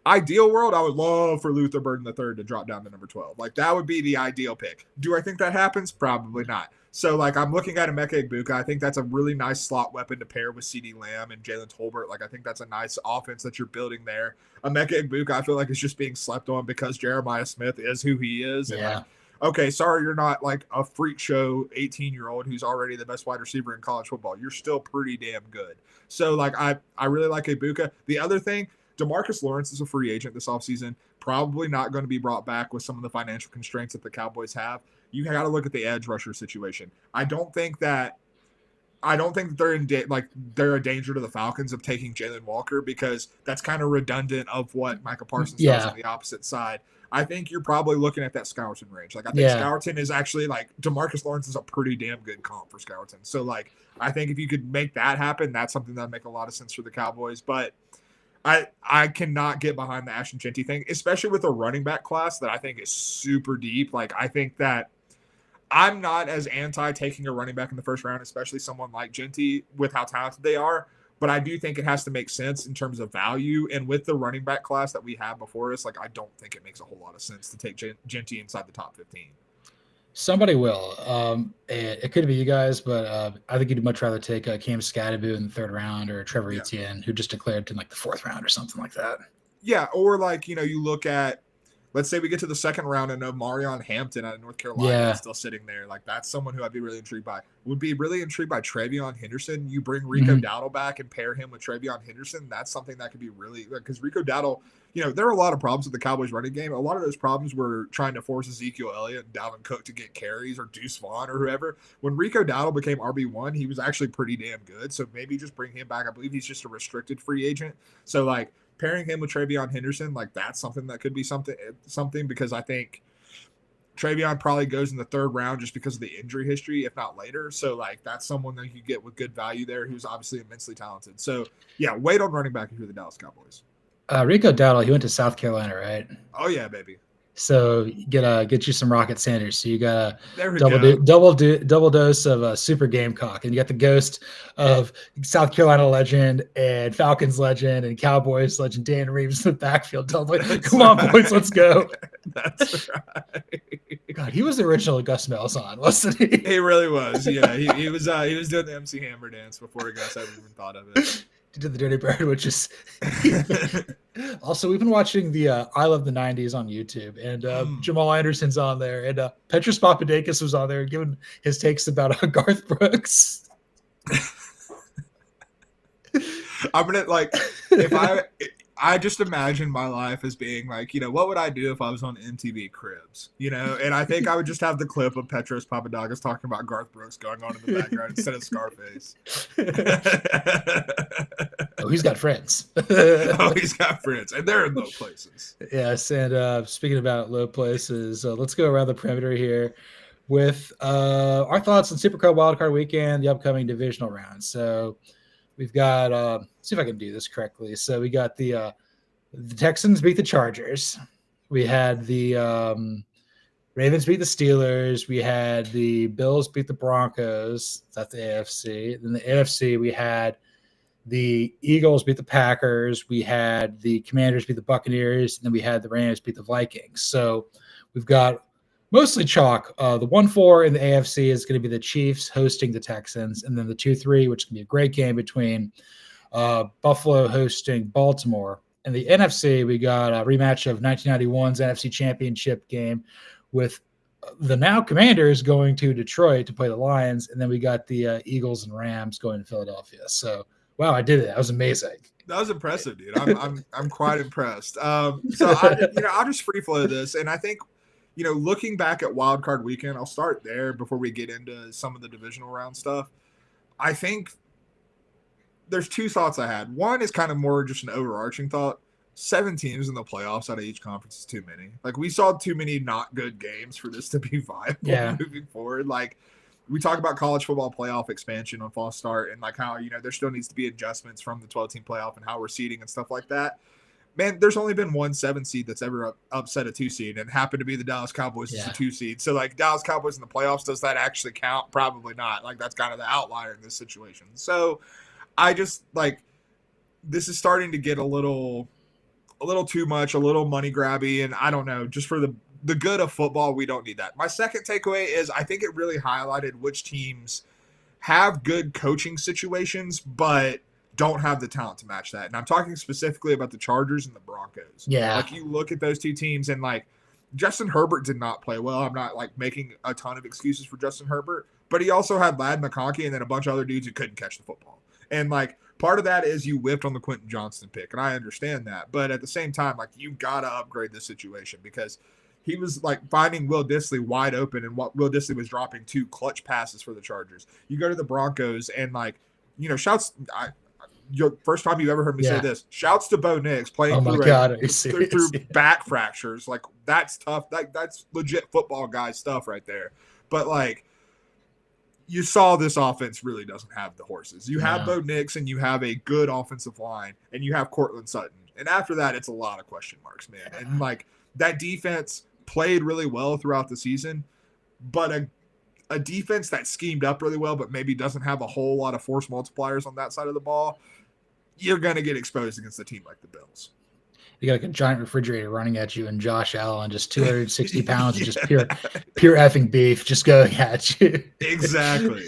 ideal world, I would love for Luther Burden III to drop down to number 12. That would be the ideal pick. Do I think that happens? Probably not. So, like, I'm looking at Emeka Egbuka. I think that's a really nice slot weapon to pair with CeeDee Lamb and Jalen Tolbert. Like, I think that's a nice offense that you're building there. Emeka Egbuka, I feel like, is just being slept on because Jeremiah Smith is who he is. And, like, okay, sorry you're not, like, a freak show 18-year-old who's already the best wide receiver in college football. You're still pretty damn good. So, like, I really like Egbuka. The other thing, DeMarcus Lawrence is a free agent this offseason. Probably not going to be brought back with some of the financial constraints that the Cowboys have. You got to look at the edge rusher situation. I don't think that they're a danger to the Falcons of taking Jalen Walker because that's kind of redundant of what Michael Parsons does on the opposite side. I think you're probably looking at that Scourton range. Like, I think Scourton is actually, like, DeMarcus Lawrence is a pretty damn good comp for Scourton. So, like, I think if you could make that happen, that's something that would make a lot of sense for the Cowboys. But I cannot get behind the Ashton Jeanty thing, especially with a running back class that I think is super deep. Like, I think that I'm not as anti taking a running back in the first round, especially someone like Jeanty with how talented they are. But I do think it has to make sense in terms of value. And with the running back class that we have before us, like, I don't think it makes a whole lot of sense to take Jeanty inside the top 15. Somebody will. It could be you guys, but I think you'd much rather take Cam Scatterbo in the third round or Trevor Etienne, who just declared in, like, the fourth round or something like that. Yeah, or, like, you know, you look at, let's say we get to the second round and Marion Hampton out of North Carolina is still sitting there. Like, that's someone who I'd be really intrigued by. Would be really intrigued by Travion Henderson. You bring Rico Dowdle back and pair him with Travion Henderson. That's something that could be really – because Rico Dowdle – you know, there are a lot of problems with the Cowboys running game. A lot of those problems were trying to force Ezekiel Elliott and Dalvin Cook to get carries or Deuce Vaughn or whoever. When Rico Dowdle became RB1, he was actually pretty damn good. So maybe just bring him back. I believe he's just a restricted free agent. So, like, pairing him with Travion Henderson, like, that's something that could be something because I think Travion probably goes in the third round just because of the injury history, if not later. So, like, that's someone that you get with good value there who's obviously immensely talented. So, yeah, wait on running back if you're the Dallas Cowboys. Rico Dowdle, he went to South Carolina, right? Oh, yeah, baby. So get you some Rocket Sanders. So you got a double dose of Super Gamecock, and you got the ghost of South Carolina legend and Falcons legend and Cowboys legend Dan Reeves in the backfield. Come on, boys, let's go. That's right. God, he was the original Gus Malzahn, wasn't he? He really was. Yeah, he was doing the MC Hammer dance before Gus ever even thought of it. He did the Dirty Bird, which is also, we've been watching the I Love the 90s on YouTube, and Jamal Anderson's on there, and Petros Papadakis was on there giving his takes about Garth Brooks. I'm gonna, like, I just imagine my life as being like, you know, what would I do if I was on MTV Cribs, you know? And I think I would just have the clip of Petros Papadakis talking about Garth Brooks going on in the background instead of Scarface. Oh, he's got friends. He's got friends, and they're in low places. Yes, and speaking about low places, let's go around the perimeter here with our thoughts on Supercard Wildcard Weekend, the upcoming divisional round. So we've got see if I can do this correctly. So we got the Texans beat the Chargers. We had the Ravens beat the Steelers. We had the Bills beat the Broncos. That's the AFC. Then the NFC, we had the Eagles beat the Packers. We had the Commanders beat the Buccaneers. And then we had the Rams beat the Vikings. So we've got mostly chalk. The 1-4 in the AFC is going to be the Chiefs hosting the Texans. And then the 2-3, which can be a great game between Buffalo hosting Baltimore. In the NFC, we got a rematch of 1991's NFC Championship game with the now Commanders going to Detroit to play the Lions. And then we got the Eagles and Rams going to Philadelphia. So, wow, I did it. That was amazing. That was impressive, dude. I'm quite impressed. So I'll just free flow this, and I think, you know, looking back at Wild Card Weekend, I'll start there before we get into some of the divisional round stuff. I think there's two thoughts I had. One is kind of more just an overarching thought. 7 teams in the playoffs out of each conference is too many. Like, we saw too many not good games for this to be viable moving forward. Like, we talk about college football playoff expansion on false start and, like, how, you know, there still needs to be adjustments from the 12-team playoff and how we're seeding and stuff like that. Man, there's only been one 7 seed that's ever upset a 2 seed, and happened to be the Dallas Cowboys as a 2 seed. So, like, Dallas Cowboys in the playoffs, does that actually count? Probably not. Like, that's kind of the outlier in this situation. So, I just, like, this is starting to get a little too much, a little money grabby, and I don't know, just for the the good of football, we don't need that. My second takeaway is I think it really highlighted which teams have good coaching situations, but don't have the talent to match that. And I'm talking specifically about the Chargers and the Broncos. Yeah. Like, you look at those two teams, and like Justin Herbert did not play well. I'm not like making a ton of excuses for Justin Herbert, but he also had Ladd McConkey and then a bunch of other dudes who couldn't catch the football. And like, part of that is you whiffed on the Quentin Johnston pick, and I understand that. But at the same time, like, you got to upgrade this situation because he was like finding Will Dissly wide open, and what Will Dissly was dropping 2 clutch passes for the Chargers. You go to the Broncos, and like, you know, your first time you ever heard me say this, shouts to Bo Nix playing through back fractures. Like, that's tough. That's legit football guy stuff right there. But like, you saw this offense really doesn't have the horses. You have Bo Nix, and you have a good offensive line, and you have Cortland Sutton. And after that, it's a lot of question marks, man. And like, that defense played really well throughout the season, but a defense that schemed up really well, but maybe doesn't have a whole lot of force multipliers on that side of the ball, you're going to get exposed against a team like the Bills. You got like a giant refrigerator running at you, and Josh Allen, just 260 pounds of just pure effing beef just going at you. Exactly.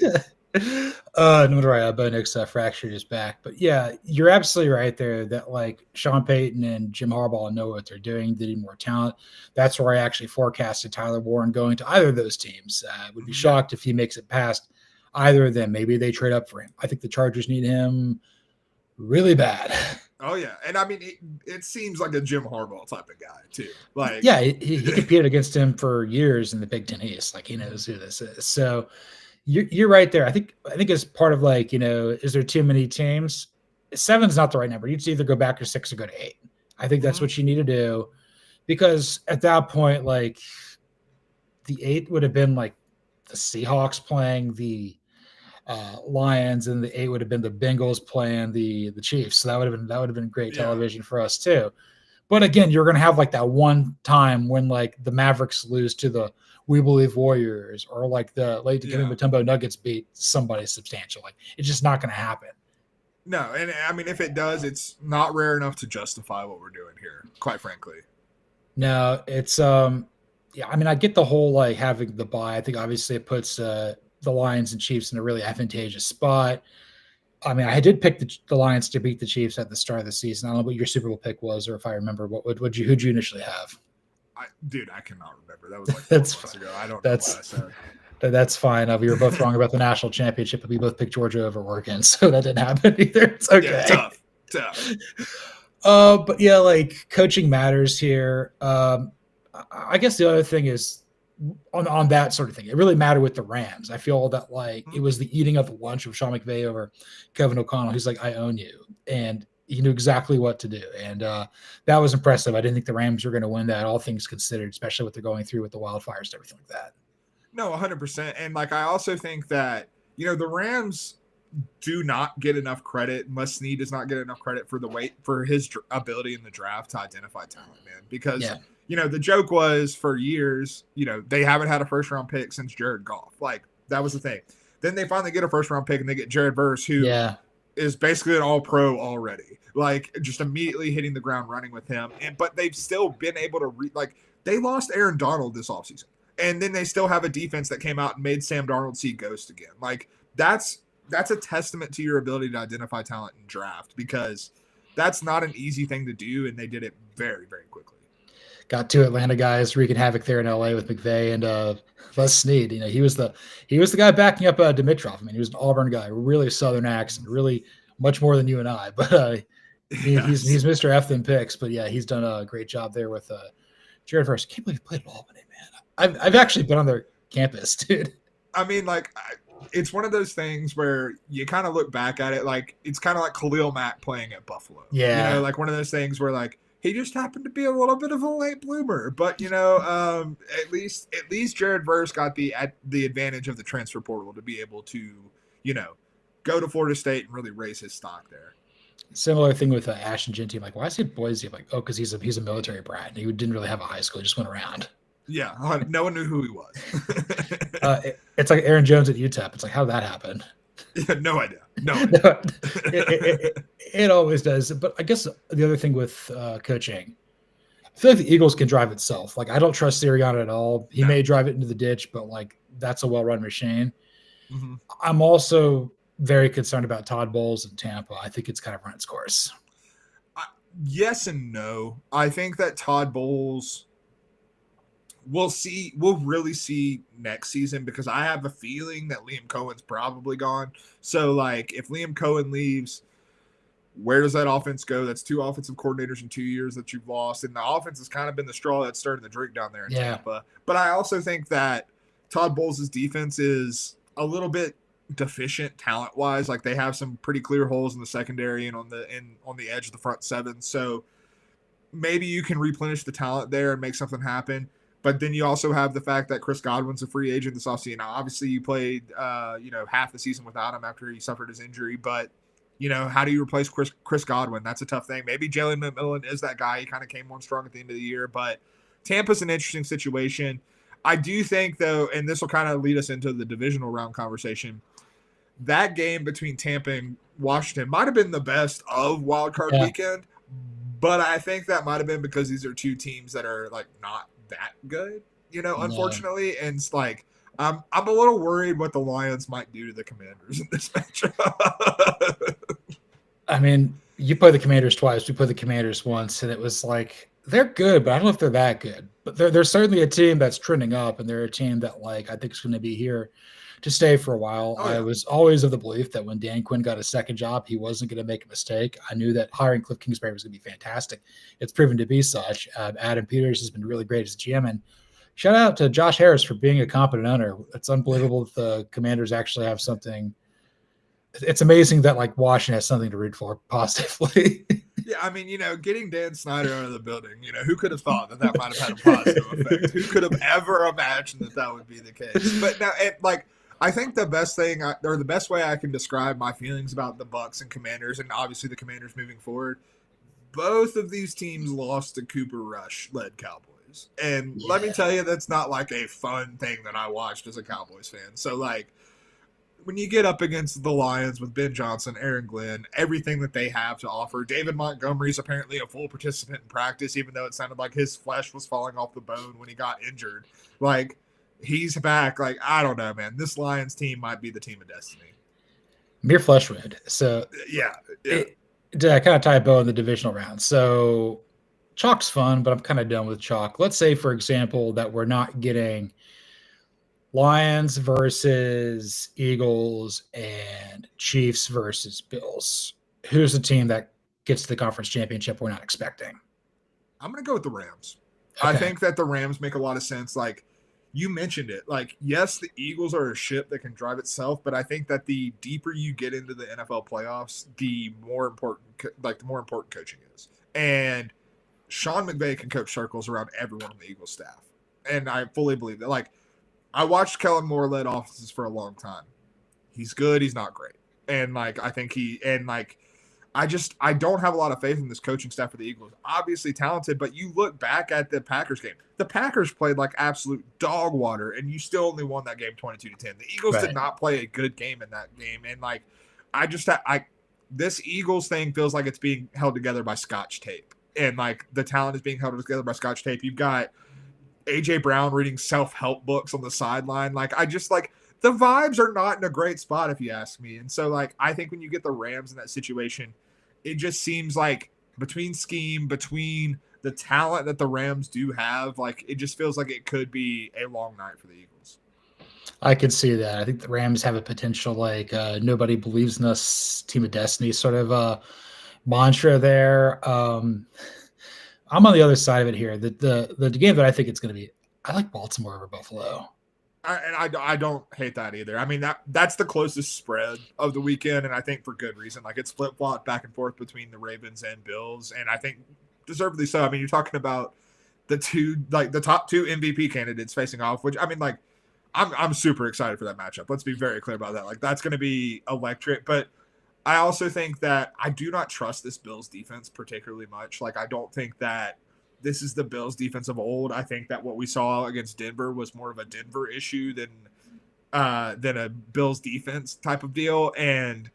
No wonder Bo Nix fractured his back. But yeah, you're absolutely right there that like Sean Payton and Jim Harbaugh know what they're doing. They need more talent. That's where I actually forecasted Tyler Warren going to either of those teams. Would be shocked if he makes it past either of them. Maybe they trade up for him. I think the Chargers need him really bad. Oh yeah, and I mean, it seems like a Jim Harbaugh type of guy too. Like, yeah, he competed against him for years in the Big Ten East. Like, he knows who this is. So you're right there. I think it's part of like, you know, is there too many teams? 7's not the right number. You'd either go back to 6 or go to 8. I think that's what you need to do, because at that point, like, the 8 would have been like the Seahawks playing the Lions, and the 8 would have been the Bengals playing the Chiefs. So that would have been great television for us too. But again, you're going to have like that one time when like the Mavericks lose to the We Believe Warriors, or like the late Dikembe Mutombo Nuggets beat somebody substantial. Like, it's just not going to happen. No, and I mean, if it does, it's not rare enough to justify what we're doing here, quite frankly. No, it's I mean, I get the whole like having the bye. I think obviously it puts the Lions and Chiefs in a really advantageous spot. I mean, I did pick the Lions to beat the Chiefs at the start of the season. I don't know what your Super Bowl pick was, or if I remember, who'd you initially have? I cannot remember. That was like 4 months ago. I don't know what I said. That's fine. We were both wrong about the national championship, but we both picked Georgia over Oregon, so that didn't happen either. It's okay. Yeah, tough. But yeah, like, coaching matters here. I guess the other thing is on that sort of thing. It really mattered with the Rams. I feel that like it was the eating of the lunch of Sean McVay over Kevin O'Connell. He's like, I own you. And he knew exactly what to do. And that was impressive. I didn't think the Rams were going to win that, all things considered, especially what they're going through with the wildfires and everything like that. No, 100%. And like, I also think that, you know, the Rams do not get enough credit. Les Snead does not get enough credit for his ability in the draft to identify talent, man. Because, you know, the joke was for years, you know, they haven't had a first round pick since Jared Goff. Like, that was the thing. Then they finally get a first round pick, and they get Jared Verse, who is basically an all pro already. Like, just immediately hitting the ground running with him. But they've still been able to they lost Aaron Donald this offseason. And then they still have a defense that came out and made Sam Darnold see ghost again. Like, that's a testament to your ability to identify talent in draft, because that's not an easy thing to do, and they did it very, very quickly. Got 2 Atlanta guys wreaking havoc there in LA with McVay and Les Snead. You know, he was the guy backing up Dimitrov. I mean, he was an Auburn guy, really Southern accent, really much more than you and I. But he's Mr. F them picks. But yeah, he's done a great job there with Jared Verse. I can't believe he played at Albany, man. I've actually been on their campus, dude. I mean, like, it's one of those things where you kind of look back at it, like, it's kind of like Khalil Mack playing at Buffalo. Yeah. You know, like one of those things where, like, he just happened to be a little bit of a late bloomer. But, you know, at least Jared Verse got the advantage of the transfer portal to be able to, you know, go to Florida State and really raise his stock there. Similar thing with Ashton Genty. I'm like, why is he at Boise? I'm like, oh, because he's a military brat. He didn't really have a high school. He just went around. Yeah, no one knew who he was. It's like Aaron Jones at UTEP. It's like, how did that happen? Yeah, no idea. It always does. But I guess the other thing with coaching, I feel like the Eagles can drive itself. Like, I don't trust Sirianni at all. He may drive it into the ditch, but like that's a well-run machine. Mm-hmm. I'm also very concerned about Todd Bowles in Tampa. I think it's kind of run its course. Yes and no. I think that Todd Bowles we'll really see next season, because I have a feeling that Liam Cohen's probably gone. So like if Liam Cohen leaves, where does that offense go? That's 2 offensive coordinators in 2 years that you've lost. And the offense has kind of been the straw that started the drink down there in Tampa. But I also think that Todd Bowles' defense is a little bit deficient talent-wise. Like they have some pretty clear holes in the secondary and on the edge of the front seven. So maybe you can replenish the talent there and make something happen. But then you also have the fact that Chris Godwin's a free agent this offseason. Now, obviously, you played half the season without him after he suffered his injury. But how do you replace Chris Godwin? That's a tough thing. Maybe Jalen McMillan is that guy. He kind of came on strong at the end of the year. But Tampa's an interesting situation. I do think, though, and this will kind of lead us into the divisional round conversation, that game between Tampa and Washington might have been the best of Wild Card Weekend. But I think that might have been because these are two teams that are like not that good, unfortunately. And it's like I'm a little worried what the Lions might do to the Commanders in this matchup. I mean, you play the Commanders twice. We played the Commanders once, and it was like they're good, but I don't know if they're that good. But they're certainly a team that's trending up, and they're a team that like I think is going to be here to stay for a while. I was always of the belief that when Dan Quinn got a second job, he wasn't going to make a mistake. I knew that hiring Cliff Kingsbury was going to be fantastic. It's proven to be such. Adam Peters has been really great as GM. And shout out to Josh Harris for being a competent owner. It's unbelievable that the Commanders actually have something. It's amazing that like Washington has something to root for positively. Yeah, I mean, getting Dan Snyder out of the building, who could have thought that might have had a positive effect? Who could have ever imagined that would be the case? But now, I think the best thing, or the best way I can describe my feelings about the Bucs and Commanders, and obviously the Commanders moving forward, both of these teams lost to Cooper Rush-led Cowboys. And let me tell you, that's not like a fun thing that I watched as a Cowboys fan. So, like, when you get up against the Lions with Ben Johnson, Aaron Glenn, everything that they have to offer, David Montgomery's apparently a full participant in practice, even though it sounded like his flesh was falling off the bone when he got injured. Like, he's back. Like, I don't know, man. This Lions team might be the team of destiny. Mere flesh wound. So, I kind of tie a bow in the divisional round. So, chalk's fun, but I'm kind of done with chalk. Let's say, for example, that we're not getting Lions versus Eagles and Chiefs versus Bills. Who's the team that gets to the conference championship we're not expecting? I'm going to go with the Rams. Okay. I think that the Rams make a lot of sense. Like, you mentioned it. Like, yes, the Eagles are a ship that can drive itself, but I think that the deeper you get into the NFL playoffs, the more important coaching is. And Sean McVay can coach circles around everyone on the Eagles staff. And I fully believe that. Like, I watched Kellen Moore led offenses for a long time. He's good. He's not great. And like, I think I don't have a lot of faith in this coaching staff for the Eagles. Obviously talented, but you look back at the Packers game. The Packers played like absolute dog water, and you still only won that game 22-10. The Eagles did not play a good game in that game. And like, this Eagles thing feels like it's being held together by Scotch tape. And like, the talent is being held together by Scotch tape. You've got A.J. Brown reading self-help books on the sideline. Like, the vibes are not in a great spot, if you ask me. And so, like, I think when you get the Rams in that situation, it just seems like between the talent that the Rams do have, like, it just feels like it could be a long night for the Eagles. I can see that. I think the Rams have a potential, like, nobody believes in us, team of destiny sort of mantra there. I'm on the other side of it here. The game that I think it's going to be, I like Baltimore over Buffalo. I don't hate that either. I mean, that's the closest spread of the weekend, and I think for good reason. Like, it's flip-flopped back and forth between the Ravens and Bills, and I think deservedly so. I mean, you're talking about the top two MVP candidates facing off, which, I mean, like, I'm super excited for that matchup. Let's be very clear about that. Like, that's going to be electric, but I also think that I do not trust this Bills defense particularly much. Like, I don't think that this is the Bills defense of old. I think that what we saw against Denver was more of a Denver issue than a Bills defense type of deal. And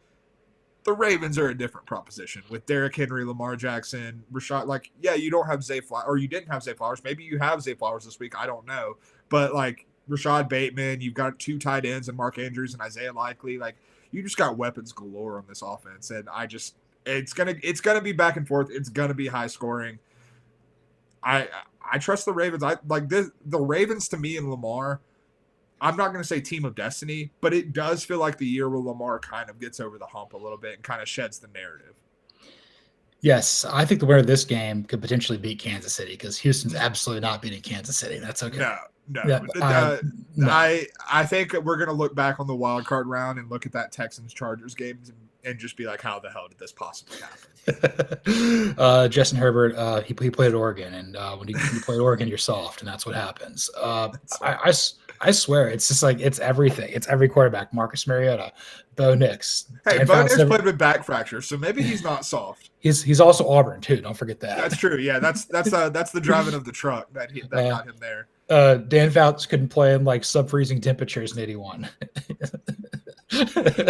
The Ravens are a different proposition with Derrick Henry, Lamar Jackson, Rashad. Like, yeah, you don't have Zay Flowers, or you didn't have Zay Flowers. Maybe you have Zay Flowers this week. I don't know. But, like, Rashad Bateman, you've got 2 tight ends and Mark Andrews and Isaiah Likely. Like, you just got weapons galore on this offense. And it's gonna be back and forth. It's gonna be high scoring. I trust the Ravens. The Ravens to me and Lamar. I'm not going to say team of destiny, but it does feel like the year where Lamar kind of gets over the hump a little bit and kind of sheds the narrative. Yes, I think the winner of this game could potentially beat Kansas City because Houston's absolutely not beating Kansas City. That's okay. No. No. I think we're going to look back on the wild card round and look at that Texans-Chargers game and just be like, how the hell did this possibly happen? Justin Herbert, he played at Oregon, and when you play at Oregon, you're soft, and that's what happens. I swear, it's just like it's everything. It's every quarterback. Marcus Mariota, Bo Nix. Hey, Bo Nix played with back fracture, so maybe he's not soft. He's also Auburn too. Don't forget that. That's true. Yeah, that's the driving of the truck that got him there. Dan Fouts couldn't play in like sub-freezing temperatures in '81.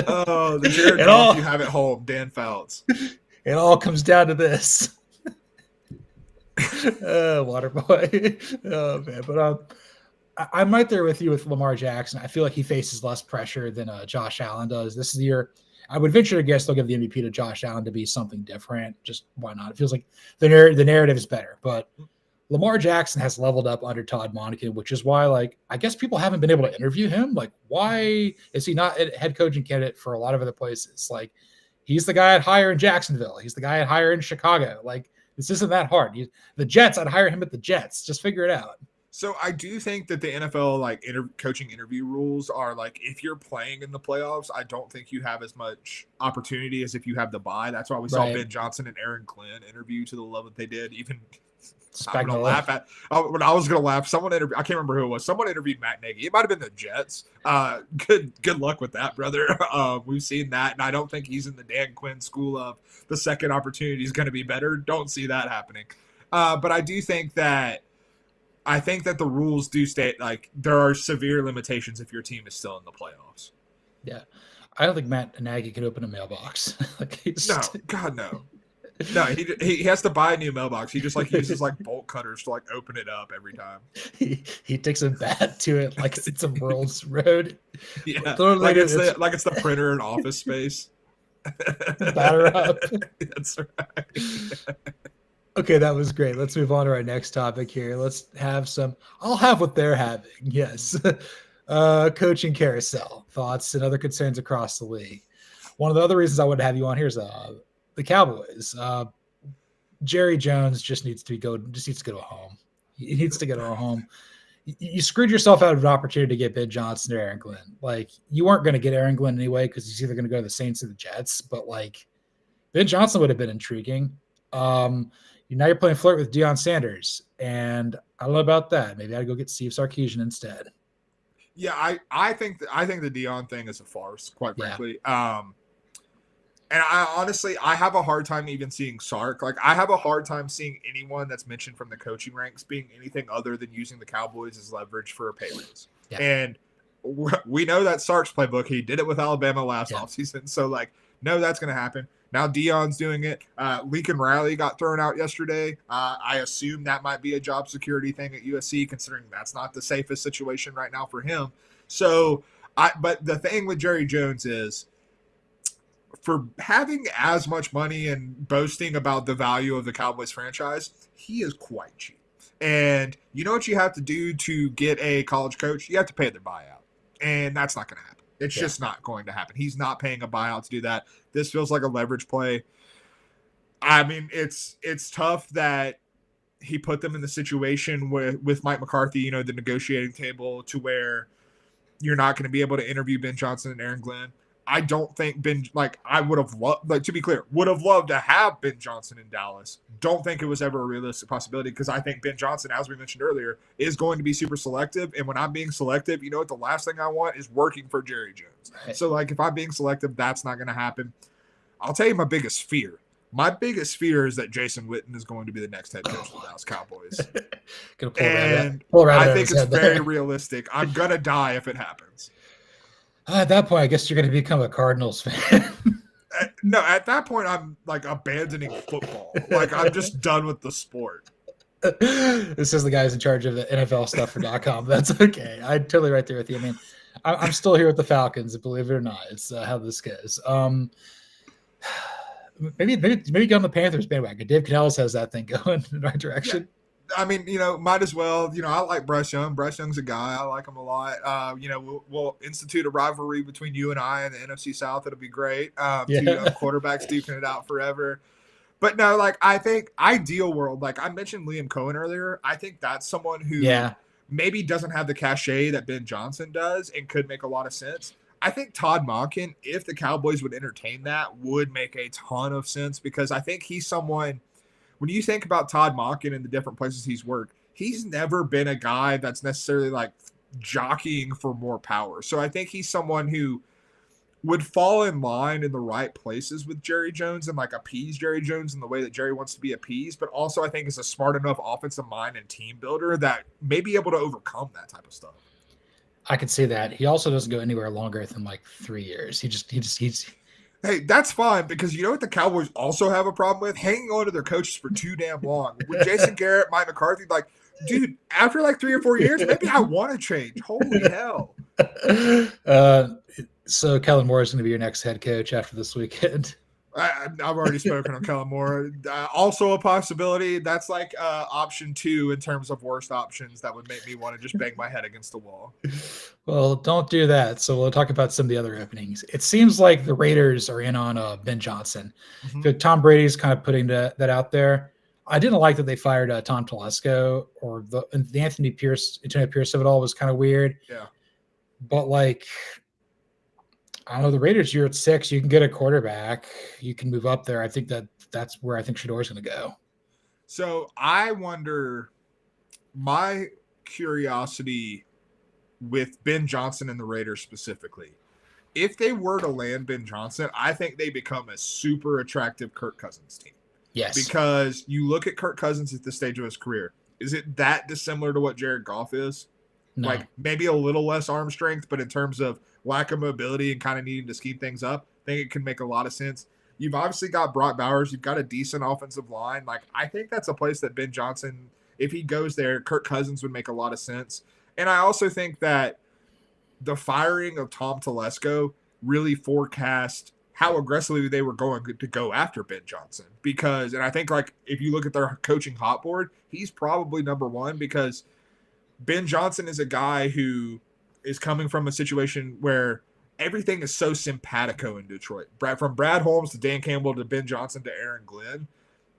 Oh, the Jared Goff you have at home, Dan Fouts. It all comes down to this. Water boy. Oh man, but I'm right there with you with Lamar Jackson. I feel like he faces less pressure than Josh Allen does. This is the year. I would venture to guess they'll give the MVP to Josh Allen to be something different. Just why not? It feels like the narrative is better. But Lamar Jackson has leveled up under Todd Monken, which is why, like, I guess people haven't been able to interview him. Like, why is he not a head coaching candidate for a lot of other places? Like, he's the guy I'd hire in Jacksonville. He's the guy I'd hire in Chicago. Like, this isn't that hard. The Jets, I'd hire him at the Jets. Just figure it out. So I do think that the NFL coaching interview rules are like, if you're playing in the playoffs, I don't think you have as much opportunity as if you have the bye. That's why we saw Ben Johnson and Aaron Glenn interview to the level that they did. Even I'm gonna laugh at when I was gonna laugh. Someone interviewed. I can't remember who it was. Someone interviewed Matt Nagy. It might have been the Jets. Good luck with that, brother. We've seen that, and I don't think he's in the Dan Quinn school of the second opportunity is going to be better. Don't see that happening. But I do think that. I think that the rules do state like there are severe limitations if your team is still in the playoffs. Yeah, I don't think Matt Nagy can open a mailbox. No. No, he has to buy a new mailbox. He just like uses like bolt cutters to like open it up every time. He takes a bat to it like it's a World's Road. Yeah, like it's the printer in Office Space. Batter up. That's right. Okay, that was great. Let's move on to our next topic here. Let's have I'll have what they're having. Yes. Coaching carousel, thoughts and other concerns across the league. One of the other reasons I wanted to have you on here is the Cowboys. Jerry Jones just needs to go to a home. He needs to go to a home. You screwed yourself out of an opportunity to get Ben Johnson or Aaron Glenn. Like, you weren't going to get Aaron Glenn anyway because he's either going to go to the Saints or the Jets. But like, Ben Johnson would have been intriguing. Now you're playing flirt with Deion Sanders, and I don't know about that. Maybe I'd go get Steve Sarkisian instead. Yeah, I think the Deion thing is a farce, quite frankly. And I honestly have a hard time even seeing Sark. Like, I have a hard time seeing anyone that's mentioned from the coaching ranks being anything other than using the Cowboys as leverage for a pay raise. Yeah. And we know that Sark's playbook. He did it with Alabama last offseason. So, like, no, that's going to happen. Now Deion's doing it. Lincoln Riley got thrown out yesterday. I assume that might be a job security thing at USC, considering that's not the safest situation right now for him. So, but the thing with Jerry Jones is, for having as much money and boasting about the value of the Cowboys franchise, he is quite cheap. And you know what you have to do to get a college coach? You have to pay their buyout. And that's not going to happen. It's just not going to happen. He's not paying a buyout to do that. This feels like a leverage play. I mean, it's tough that he put them in the situation with Mike McCarthy, the negotiating table, to where you're not going to be able to interview Ben Johnson and Aaron Glenn. I don't think I would have loved, to be clear, would have loved to have Ben Johnson in Dallas. Don't think it was ever a realistic possibility, because I think Ben Johnson, as we mentioned earlier, is going to be super selective. And when I'm being selective, what the last thing I want is working for Jerry Jones. Right. So, like, if I'm being selective, that's not going to happen. I'll tell you my biggest fear. My biggest fear is that Jason Witten is going to be the next head coach of the Dallas Cowboys. I think it's very realistic. I'm going to die if it happens. At that point, I guess you're going to become a Cardinals fan. No, at that point, I'm like abandoning football. Like, I'm just done with the sport. This is the guys in charge of the NFL stuff for .com. That's okay. I'm totally right there with you. I mean, I'm still here with the Falcons, believe it or not. It's how this goes. Maybe get on the Panthers bandwagon. Dave Canales has that thing going in the right direction. Yeah. I mean, might as well. I like Bryce Young. Bryce Young's a guy. I like him a lot. We'll institute a rivalry between you and I in the NFC South. It'll be great. Two young quarterbacks duking it out forever. But no, like, I think ideal world, like I mentioned Liam Cohen earlier, I think that's someone who maybe doesn't have the cachet that Ben Johnson does and could make a lot of sense. I think Todd Monken, if the Cowboys would entertain that, would make a ton of sense, because I think he's someone – when you think about Todd Monken and the different places he's worked, he's never been a guy that's necessarily like jockeying for more power. So I think he's someone who would fall in line in the right places with Jerry Jones and like appease Jerry Jones in the way that Jerry wants to be appeased. But also I think is a smart enough offensive mind and team builder that may be able to overcome that type of stuff. I can see that. He also doesn't go anywhere longer than like 3 years. He's Hey, that's fine, because you know what the Cowboys also have a problem with? Hanging on to their coaches for too damn long. With Jason Garrett, Mike McCarthy, like, dude, after like 3 or 4 years, maybe I want to change. Holy hell. So Kellen Moore is going to be your next head coach after this weekend. I've already spoken on Kellen Moore. Also a possibility. That's like option 2 in terms of worst options that would make me want to just bang my head against the wall. Well, don't do that. So we'll talk about some of the other openings. It seems like the Raiders are in on Ben Johnson. Mm-hmm. Tom Brady's kind of putting that out there. I didn't like that they fired Tom Telesco, or the Antonio Pierce of it all was kind of weird. Yeah. But like, I don't know, the Raiders, you're at 6. You can get a quarterback. You can move up there. I think that's where I think Shador's going to go. So I wonder, my curiosity with Ben Johnson and the Raiders specifically, if they were to land Ben Johnson, I think they become a super attractive Kirk Cousins team. Yes. Because you look at Kirk Cousins at this stage of his career. Is it that dissimilar to what Jared Goff is? No. Like maybe a little less arm strength, but in terms of lack of mobility and kind of needing to scheme things up, I think it can make a lot of sense. You've obviously got Brock Bowers. You've got a decent offensive line. Like, I think that's a place that Ben Johnson, if he goes there, Kirk Cousins would make a lot of sense. And I also think that the firing of Tom Telesco really forecast how aggressively they were going to go after Ben Johnson. Because, and I think, like, if you look at their coaching hot board, he's probably number one, because Ben Johnson is a guy who is coming from a situation where everything is so simpatico in Detroit. From Brad Holmes to Dan Campbell to Ben Johnson to Aaron Glenn,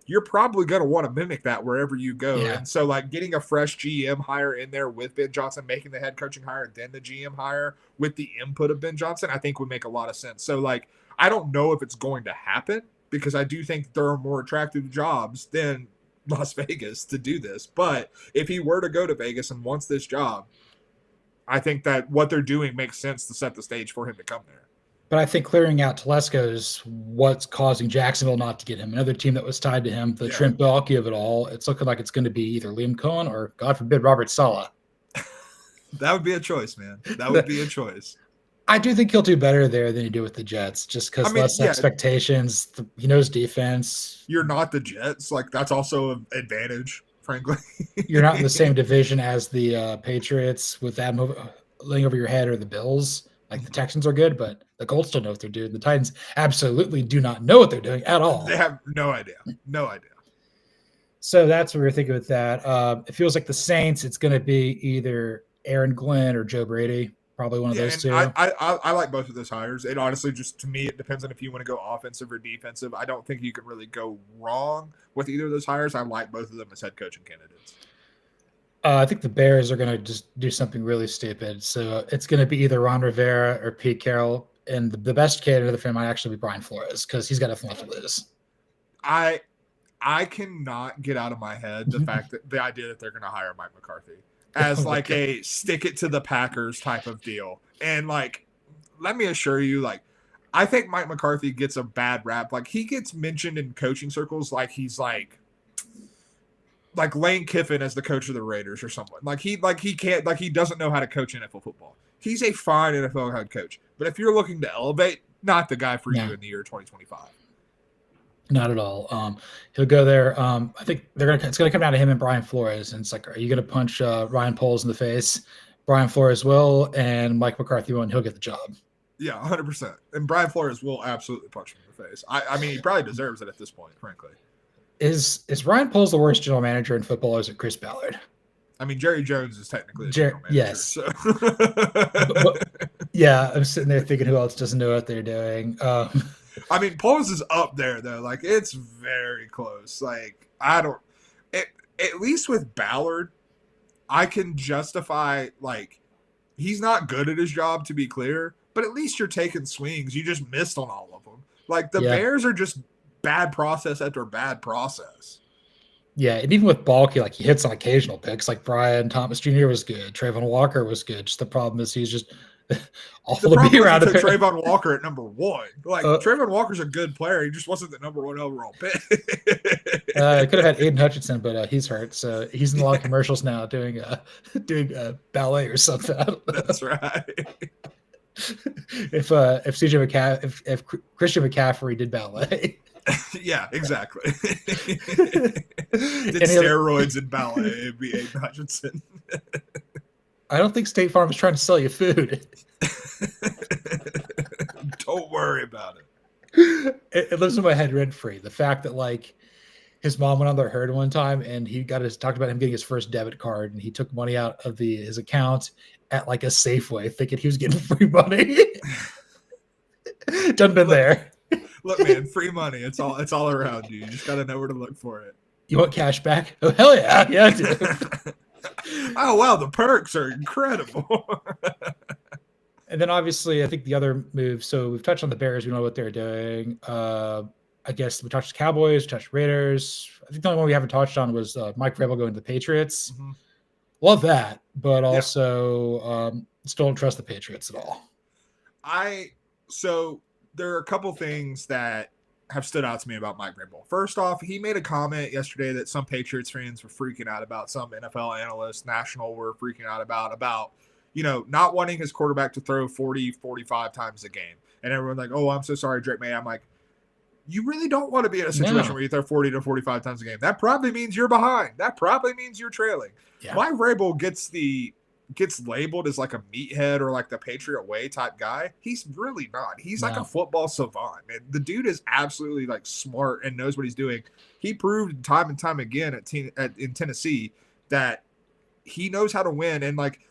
you're probably going to want to mimic that wherever you go. Yeah. And so, like, getting a fresh GM hire in there with Ben Johnson, making the head coaching hire, then the GM hire with the input of Ben Johnson, I think would make a lot of sense. So, like, I don't know if it's going to happen, because I do think there are more attractive jobs than Las Vegas to do this. But if he were to go to Vegas and wants this job, I think that what they're doing makes sense to set the stage for him to come there. But I think clearing out Telesco is what's causing Jacksonville not to get him. Another team that was tied to him, the Trent Baalke of it all. It's looking like it's going to be either Liam Cohen or, God forbid, Robert Saleh. That would be a choice, man. That would be a choice. I do think he'll do better there than he did with the Jets, just because less expectations. He knows defense. You're not the Jets. Like, that's also an advantage, frankly. You're not in the same division as the Patriots with that laying over your head, or the Bills. Like, the Texans are good, but the Colts don't know what they're doing. The Titans absolutely do not know what they're doing at all. They have no idea. No idea. So that's what we were thinking with that. It feels like the Saints, it's going to be either Aaron Glenn or Joe Brady. Probably one of those two. I like both of those hires. It honestly, just to me, it depends on if you want to go offensive or defensive. I don't think you can really go wrong with either of those hires. I like both of them as head coaching candidates. I think the Bears are going to just do something really stupid. So it's going to be either Ron Rivera or Pete Carroll. And the best candidate of the film might actually be Brian Flores, because he's got nothing left to lose. I cannot get out of my head the fact that the idea that they're going to hire Mike McCarthy as like a stick it to the Packers type of deal. And like, let me assure you, like, I think Mike McCarthy gets a bad rap. Like, he gets mentioned in coaching circles like he's like Lane Kiffin as the coach of the Raiders or someone. Like he doesn't know how to coach NFL football. He's a fine NFL head coach. But if you're looking to elevate, not the guy for No. you in the year 2025. Not at all. He'll go there. I think it's gonna come down to him and Brian Flores, and it's like, are you gonna punch Ryan Poles in the face? Brian Flores will, and Mike McCarthy will, and he'll get the job. Yeah, 100%. And Brian Flores will absolutely punch him in the face. I mean, he probably deserves it at this point, frankly. Is Ryan Poles the worst general manager in football, or is it Chris Ballard? I mean, Jerry Jones is technically a general manager. Yes. So. Yeah, I'm sitting there thinking, who else doesn't know what they're doing? I mean, Poles is up there, though. Like, it's very close. Like, at least with Ballard, I can justify, like, he's not good at his job, to be clear, but at least you're taking swings. You just missed on all of them. Like, the Bears are just bad process after bad process. Yeah, and even with Balky, like, he hits on occasional picks. Like, Brian Thomas Jr. was good. Trayvon Walker was good. Just the problem is he's just awful to be around. Took Trayvon Walker at number 1. Like, Trayvon Walker's a good player. He just wasn't the number 1 overall pick. I could have had Aiden Hutchinson, but he's hurt, so he's in a lot of commercials now doing ballet or something. That's right. If Christian McCaffrey did ballet. Yeah, exactly. Did steroids in ballet, it'd be Aiden Hutchinson. I don't think State Farm is trying to sell you food. Don't worry about it. It lives in my head rent free. The fact that, like, his mom went on their herd one time and he talked about him getting his first debit card, and he took money out of his account at like a Safeway, thinking he was getting free money. Done been there. Look, man, free money. It's all around you. You just got to know where to look for it. You want cash back? Oh, hell yeah. Yeah, I do. Oh, wow. The perks are incredible. And then obviously, I think the other move. So we've touched on the Bears. We know what they're doing. I guess we touched the Cowboys, touched Raiders. I think the only one we haven't touched on was Mike Vrabel going to the Patriots. Mm-hmm. Love that, but also still don't trust the Patriots at all. So there are a couple things that have stood out to me about Mike Vrabel. First off, he made a comment yesterday that some Patriots fans were freaking out about. Some NFL analysts, national, were freaking out about, not wanting his quarterback to throw 40, 45 times a game. And everyone's like, oh, I'm so sorry, Drake May. I'm like, you really don't want to be in a situation where you throw 40 to 45 times a game. That probably means you're behind. That probably means you're trailing. Yeah. Mike Vrabel gets labeled as like a meathead or like the Patriot way type guy. He's really not. He's like a football savant, man. The dude is absolutely like smart and knows what he's doing. He proved time and time again in Tennessee that he knows how to win. And like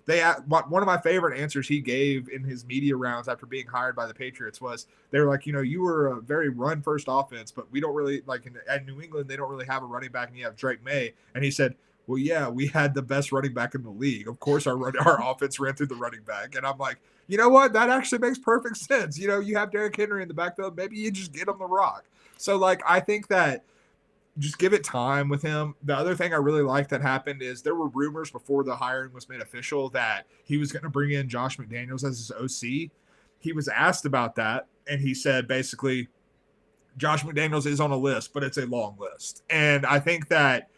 one of my favorite answers he gave in his media rounds after being hired by the Patriots was, they were like, you were a very run first offense, but we don't really like at New England, they don't really have a running back, and you have Drake May. And he said, well, yeah, we had the best running back in the league. Of course, our offense ran through the running back. And I'm like, you know what? That actually makes perfect sense. You have Derrick Henry in the backfield. Maybe you just get him the rock. So, like, I think that just give it time with him. The other thing I really like that happened is there were rumors before the hiring was made official that he was going to bring in Josh McDaniels as his OC. He was asked about that, and he said basically, Josh McDaniels is on a list, but it's a long list. And I think that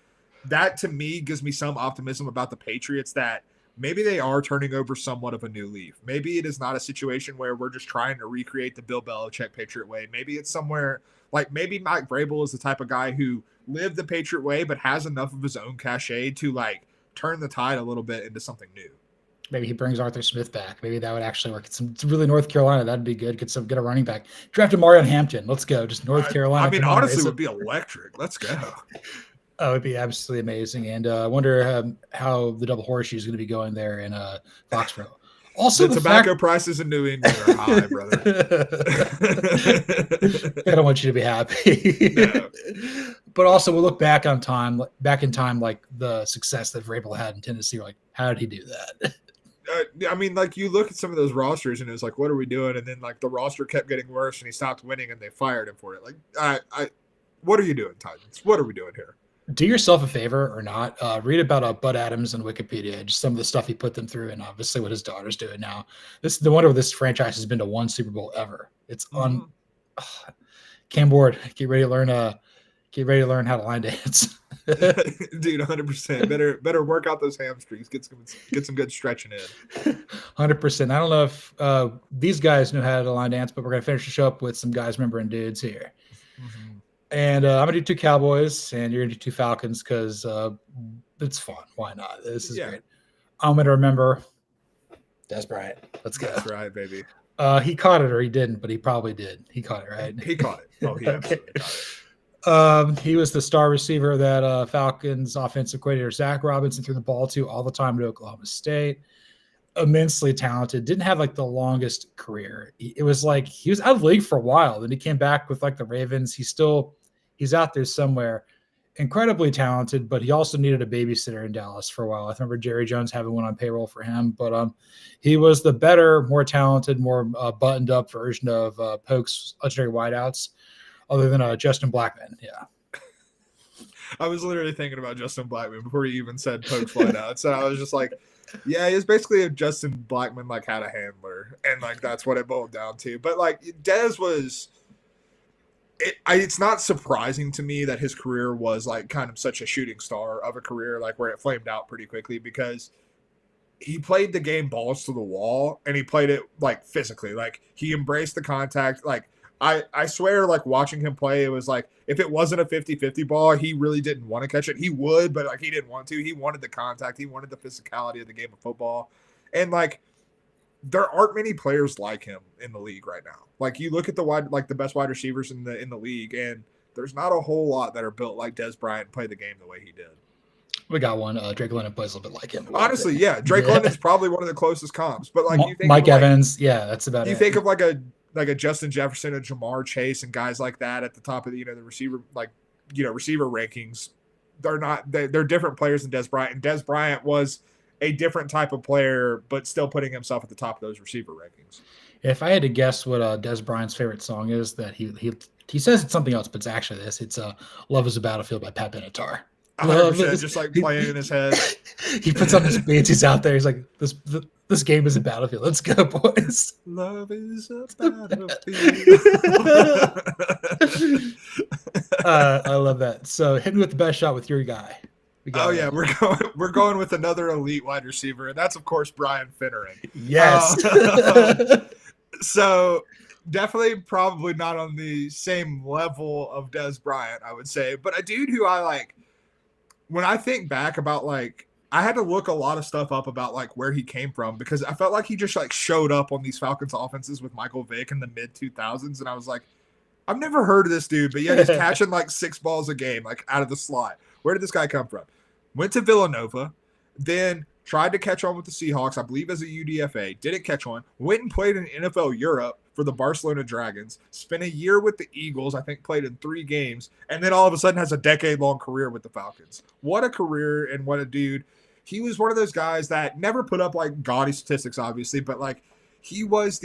to me gives me some optimism about the Patriots, that maybe they are turning over somewhat of a new leaf. Maybe it is not a situation where we're just trying to recreate the Bill Belichick Patriot way. Maybe it's somewhere like maybe Mike Vrabel is the type of guy who lived the Patriot way but has enough of his own cachet to like turn the tide a little bit into something new. Maybe he brings Arthur Smith back. Maybe that would actually work. It's really North Carolina. That'd be good. Get a running back. Drafted Marion Hampton. Let's go. Just North Carolina. I mean, honestly, it would be electric. Let's go. Oh, it'd be absolutely amazing. And I wonder how the double horseshoe is going to be going there in Foxborough. Also, the tobacco prices in New England are high, brother. I don't want you to be happy. No. But also, we'll look back in time, like the success that Vrabel had in Tennessee. Like, how did he do that? I mean, like, you look at some of those rosters and it was like, what are we doing? And then, like, the roster kept getting worse and he stopped winning and they fired him for it. Like, what are you doing, Titans? What are we doing here? Do yourself a favor or not. Read about Bud Adams on Wikipedia, just some of the stuff he put them through, and obviously what his daughter's doing now. This is the wonder this franchise has been to one Super Bowl ever. It's Cam Ward, get ready to learn how to line dance. Dude, 100%. Better work out those hamstrings. Get some good stretching in. 100%. I don't know if these guys know how to line dance, but we're gonna finish the show up with some guys remembering dudes here. Mm-hmm. And I'm gonna do 2 Cowboys, and you're gonna do 2 Falcons because it's fun. Why not? This is great. I'm gonna remember Dez Bryant. Let's go. That's right, baby. He caught it or he didn't, but he probably did. He caught it, right? He caught it. Oh, he absolutely caught it. He was the star receiver that Falcons offensive coordinator Zach Robinson threw the ball to all the time to Oklahoma State. Immensely talented. Didn't have like the longest career. It was like he was out of the league for a while. Then he came back with like the Ravens. He's out there somewhere. Incredibly talented, but he also needed a babysitter in Dallas for a while. I remember Jerry Jones having one on payroll for him, but he was the better, more talented, more buttoned up version of Polk's legendary wideouts, other than Justin Blackman. Yeah. I was literally thinking about Justin Blackman before you even said Polk's wideouts. So I was just like, yeah, he was basically a Justin Blackman like had a handler, and like that's what it boiled down to. But like Dez was. It's not surprising to me that his career was like kind of such a shooting star of a career, like where it flamed out pretty quickly, because he played the game balls to the wall and he played it like physically. Like he embraced the contact. Like I swear, like watching him play, it was like if it wasn't a 50-50 ball, he really didn't want to catch it. He would, but like he didn't want to. He wanted the contact. He wanted the physicality of the game of football. And like there aren't many players like him in the league right now. Like you look at the best wide receivers in the league, and there's not a whole lot that are built like Dez Bryant and play the game the way he did. We got one. Drake London plays a little bit like him. Honestly, yeah, Drake London's probably one of the closest comps. But like you think Mike Evans, yeah, that's about it. You think of like a Justin Jefferson, a Jamar Chase, and guys like that at the top of the receiver receiver rankings. They're different players than Dez Bryant. And Dez Bryant was a different type of player, but still putting himself at the top of those receiver rankings. If I had to guess what Dez Bryant's favorite song is, that he says it's something else, but it's actually this. It's "Love Is a Battlefield" by Pat Benatar. 100%, just like playing in his head. He puts on his beats. He's out there. He's like, this game is a battlefield. Let's go, boys. Love is a battlefield. I love that. So hit me with the best shot with your guy. Yeah, we're going with another elite wide receiver, and that's of course Brian Finneran. Yes. So definitely probably not on the same level of Dez Bryant, I would say, but a dude who I like. When I think back about like, I had to look a lot of stuff up about like where he came from, because I felt like he just like showed up on these Falcons offenses with Michael Vick in the mid 2000s, and I was like, I've never heard of this dude, but yeah, he's catching like 6 balls a game, like out of the slot. Where did this guy come from? Went to Villanova, then tried to catch on with the Seahawks, I believe as a UDFA, didn't catch on, went and played in NFL Europe for the Barcelona Dragons, spent a year with the Eagles, I think played in 3 games, and then all of a sudden has a decade-long career with the Falcons. What a career and what a dude. He was one of those guys that never put up like gaudy statistics, obviously, but like he was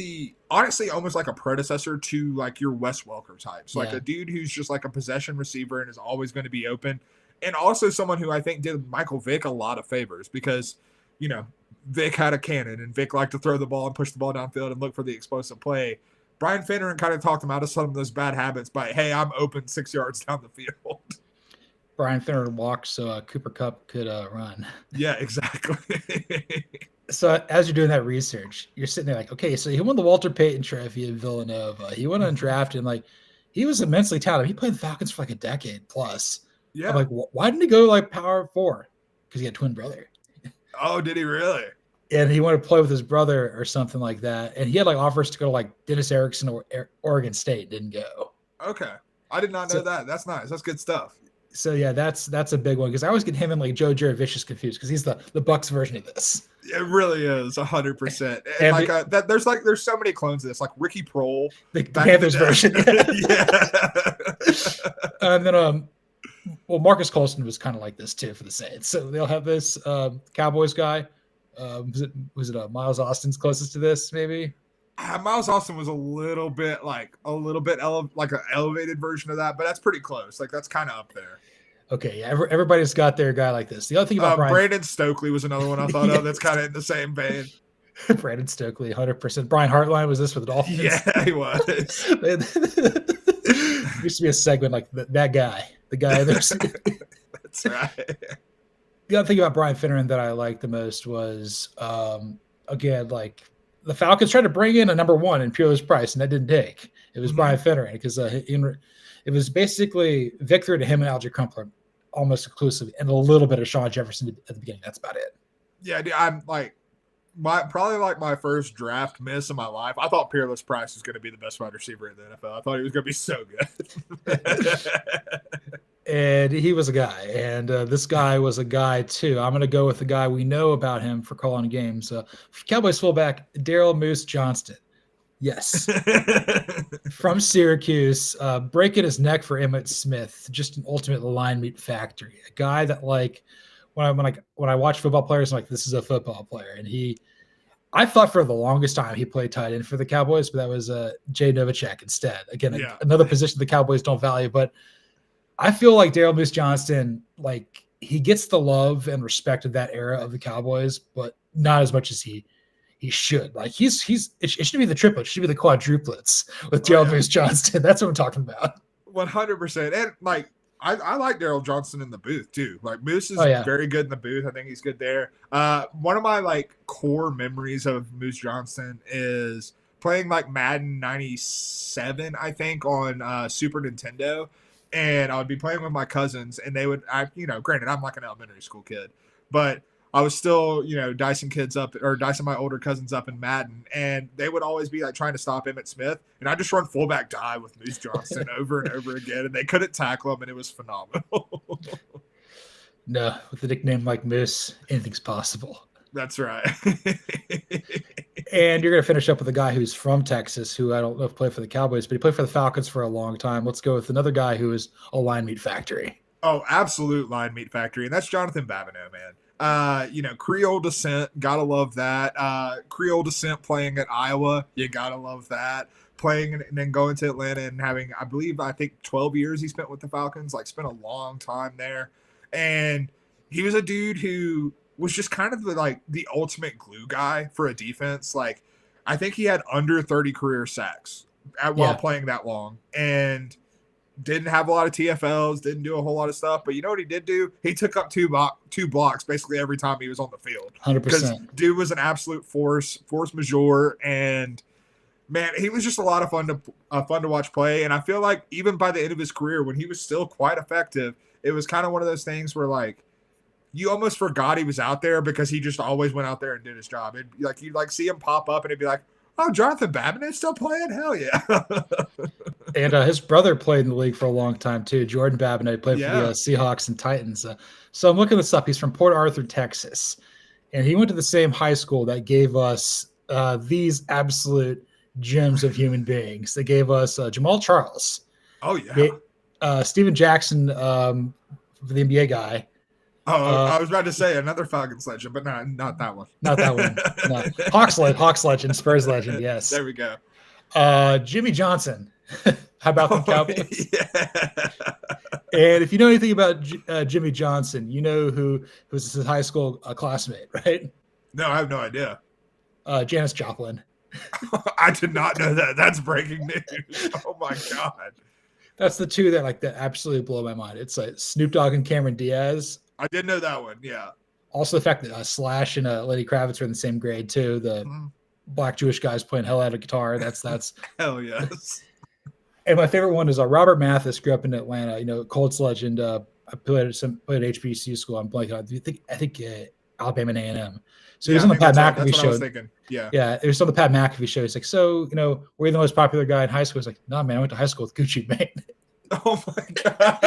honestly almost like a predecessor to like your Wes Welker types, like a dude who's just like a possession receiver and is always going to be open. And also someone who I think did Michael Vick a lot of favors, because, Vick had a cannon and Vick liked to throw the ball and push the ball downfield and look for the explosive play. Brian Finneran kind of talked him out of some of those bad habits by, hey, I'm open 6 yards down the field. Brian Finneran walked so Cooper Kupp could run. Yeah, exactly. So as you're doing that research, you're sitting there like, okay, so he won the Walter Payton Trophy in Villanova. He went undrafted, and like he was immensely talented. He played the Falcons for like a decade plus. Yeah. I'm like, why didn't he go like Power 4? Because he had a twin brother. Oh, did he really? And he wanted to play with his brother or something like that. And he had like offers to go to like Dennis Erickson or Oregon State. Didn't go. Okay. I did not know that. That's nice. That's good stuff. So yeah, that's a big one, because I always get him and like Joe Jurevicius confused, because he's the Bucs version of this. It really is 100%. And like there's so many clones of this, like Ricky Prohl, the Panthers version. Yeah. And then Marcus Colston was kind of like this too for the Saints. So they'll have this Cowboys guy. Was it Miles Austin's closest to this maybe? Miles Austin was a little bit like an elevated version of that, but that's pretty close. Like that's kind of up there. Okay, yeah, everybody's got their guy like this. The other thing about Brandon Stokely was another one I thought of that's kind of in the same vein. Brandon Stokely, 100%. Brian Hartline was this for the Dolphins. Yeah, he was. There used to be a segment like that guy, the guy. That's That's right. The other thing about Brian Finneran that I liked the most was, again, like the Falcons tried to bring in a number one in Peerless Price, and that didn't take. It was Brian Finneran because it was basically Victor to him and Alger Crumpler almost exclusively, and a little bit of Sean Jefferson at the beginning. That's about it. Yeah, dude, I'm like my first draft miss of my life. I thought Peerless Price was going to be the best wide receiver in the NFL. I thought he was going to be so good. And he was a guy, and this guy was a guy too. I'm going to go with the guy we know about him for calling games. Cowboys fullback Daryl Moose Johnston. Yes. From Syracuse, breaking his neck for Emmitt Smith, just an ultimate line meat factory. A guy that, like, when I watch football players, I'm like, this is a football player. And I thought for the longest time he played tight end for the Cowboys, but that was Jay Novacek instead. Again, another position the Cowboys don't value, but I feel like Daryl Moose Johnston, like, he gets the love and respect of that era of the Cowboys, but not as much as he should. Like, it should be the triplets, it should be the quadruplets with Daryl Moose Johnston. That's what I'm talking about. 100%. And like, I like Daryl Johnston in the booth too. Like, Moose is very good in the booth. I think he's good there. One of my like core memories of Moose Johnston is playing like Madden 97, I think, on Super Nintendo. And I would be playing with my cousins, and they would, granted, I'm like an elementary school kid, but I was still, dicing my older cousins up in Madden, and they would always be like trying to stop Emmitt Smith, and I just run fullback dive with Moose Johnston over and over again, and they couldn't tackle him, and it was phenomenal. No, with a nickname like Moose, anything's possible. That's right. And you're going to finish up with a guy who's from Texas, who I don't know if played for the Cowboys, but he played for the Falcons for a long time. Let's go with another guy who is a line meat factory. Oh, absolute line meat factory, and that's Jonathan Babineau, man. Creole descent, gotta love that. Creole descent playing at Iowa, you gotta love that. Playing and then going to Atlanta and having, I think 12 years he spent with the Falcons, like spent a long time there. And he was a dude who was just kind of the ultimate glue guy for a defense. Like, I think he had under 30 career sacks while playing that long, and didn't have a lot of TFLs, didn't do a whole lot of stuff. But you know what he did do? He took up two blocks basically every time he was on the field. 100%. Because dude was an absolute force majeure, and man, he was just a lot of fun to watch play. And I feel like even by the end of his career, when he was still quite effective, it was kind of one of those things where, like, you almost forgot he was out there because he just always went out there and did his job. It'd be like, you'd like see him pop up and it'd be like, oh, Jonathan Babineau's still playing? Hell yeah. And his brother played in the league for a long time too. Jordan Babineau played for the Seahawks and Titans. So I'm looking this up. He's from Port Arthur, Texas. And he went to the same high school that gave us these absolute gems of human beings. They gave us Jamal Charles. Oh, yeah. Steven Jackson, the NBA guy. I was about to say another Falcons legend, but no, not that one. Not that one. No. Hawks legend, Spurs legend, yes. There we go. Jimmy Johnson. How about the Cowboys? Yeah. And if you know anything about Jimmy Johnson, you know who was his high school classmate, right? No, I have no idea. Janis Joplin. I did not know that. That's breaking news. Oh, my God. That's the two that absolutely blow my mind. It's like Snoop Dogg and Cameron Diaz. I did know that one, yeah. Also the fact that Slash and Lenny Kravitz are in the same grade too. The black Jewish guys playing hell out of guitar. That's hell yes. And my favorite one is Robert Mathis grew up in Atlanta. Colts legend. I played at HBCU school. I'm blanking on. I think Alabama and A&M. So he was on the Pat McAfee show. I was thinking. Yeah. It was on the Pat McAfee show. He's like, so were you the most popular guy in high school? He's like, no, man, I went to high school with Gucci Mane. Oh my God.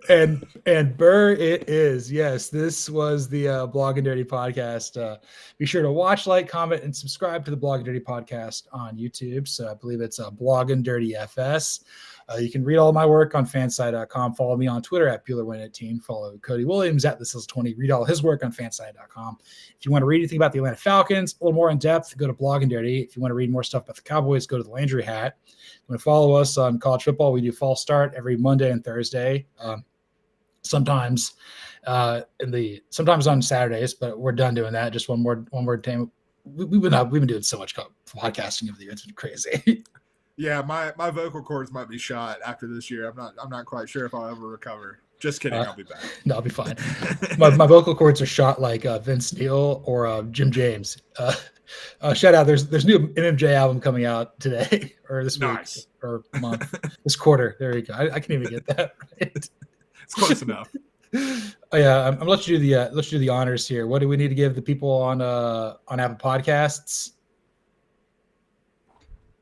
And Burr, it is. Yes, this was the Blog and Dirty podcast. Be sure to watch, like, comment, and subscribe to the Blog and Dirty podcast on YouTube. So I believe it's Blog and Dirty FS. You can read all my work on fanside.com. Follow me on Twitter at BuehlerWin18. Follow Cody Williams at ThisIs20. Read all his work on fanside.com. If you want to read anything about the Atlanta Falcons, a little more in depth, go to Blog and Dirty. If you want to read more stuff about the Cowboys, go to the Landry Hat. If you want to follow us on college football, we do Fall Start every Monday and Thursday. Sometimes on Saturdays, but we're done doing that. Just one more time. We've been doing so much podcasting over the years. It's been crazy. Yeah, my vocal cords might be shot after this year. I'm not quite sure if I'll ever recover. Just kidding, I'll be back. No, I'll be fine. My vocal cords are shot like Vince Neil or Jim James. Shout out! There's a new MMJ album coming out today or this week or month, this quarter. There you go. I can't even get that right. It's close enough. Oh yeah, I'm let's do the honors here. What do we need to give the people on Apple Podcasts?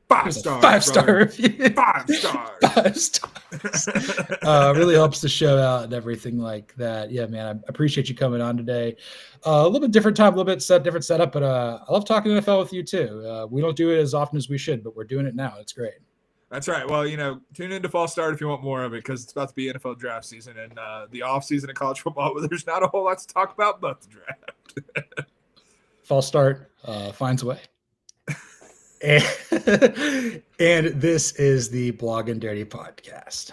5 stars. 5-star review. 5 stars. 5 stars. Really helps the show out and everything like that. Yeah, man, I appreciate you coming on today. A little bit different time, a little bit different setup, but I love talking NFL with you too. We don't do it as often as we should, but we're doing it now. It's great. That's right. Well, tune into Fall Start if you want more of it, because it's about to be NFL draft season and the off season of college football, where there's not a whole lot to talk about but the draft. Fall Start finds a way. And this is the Blog and Dirty Podcast.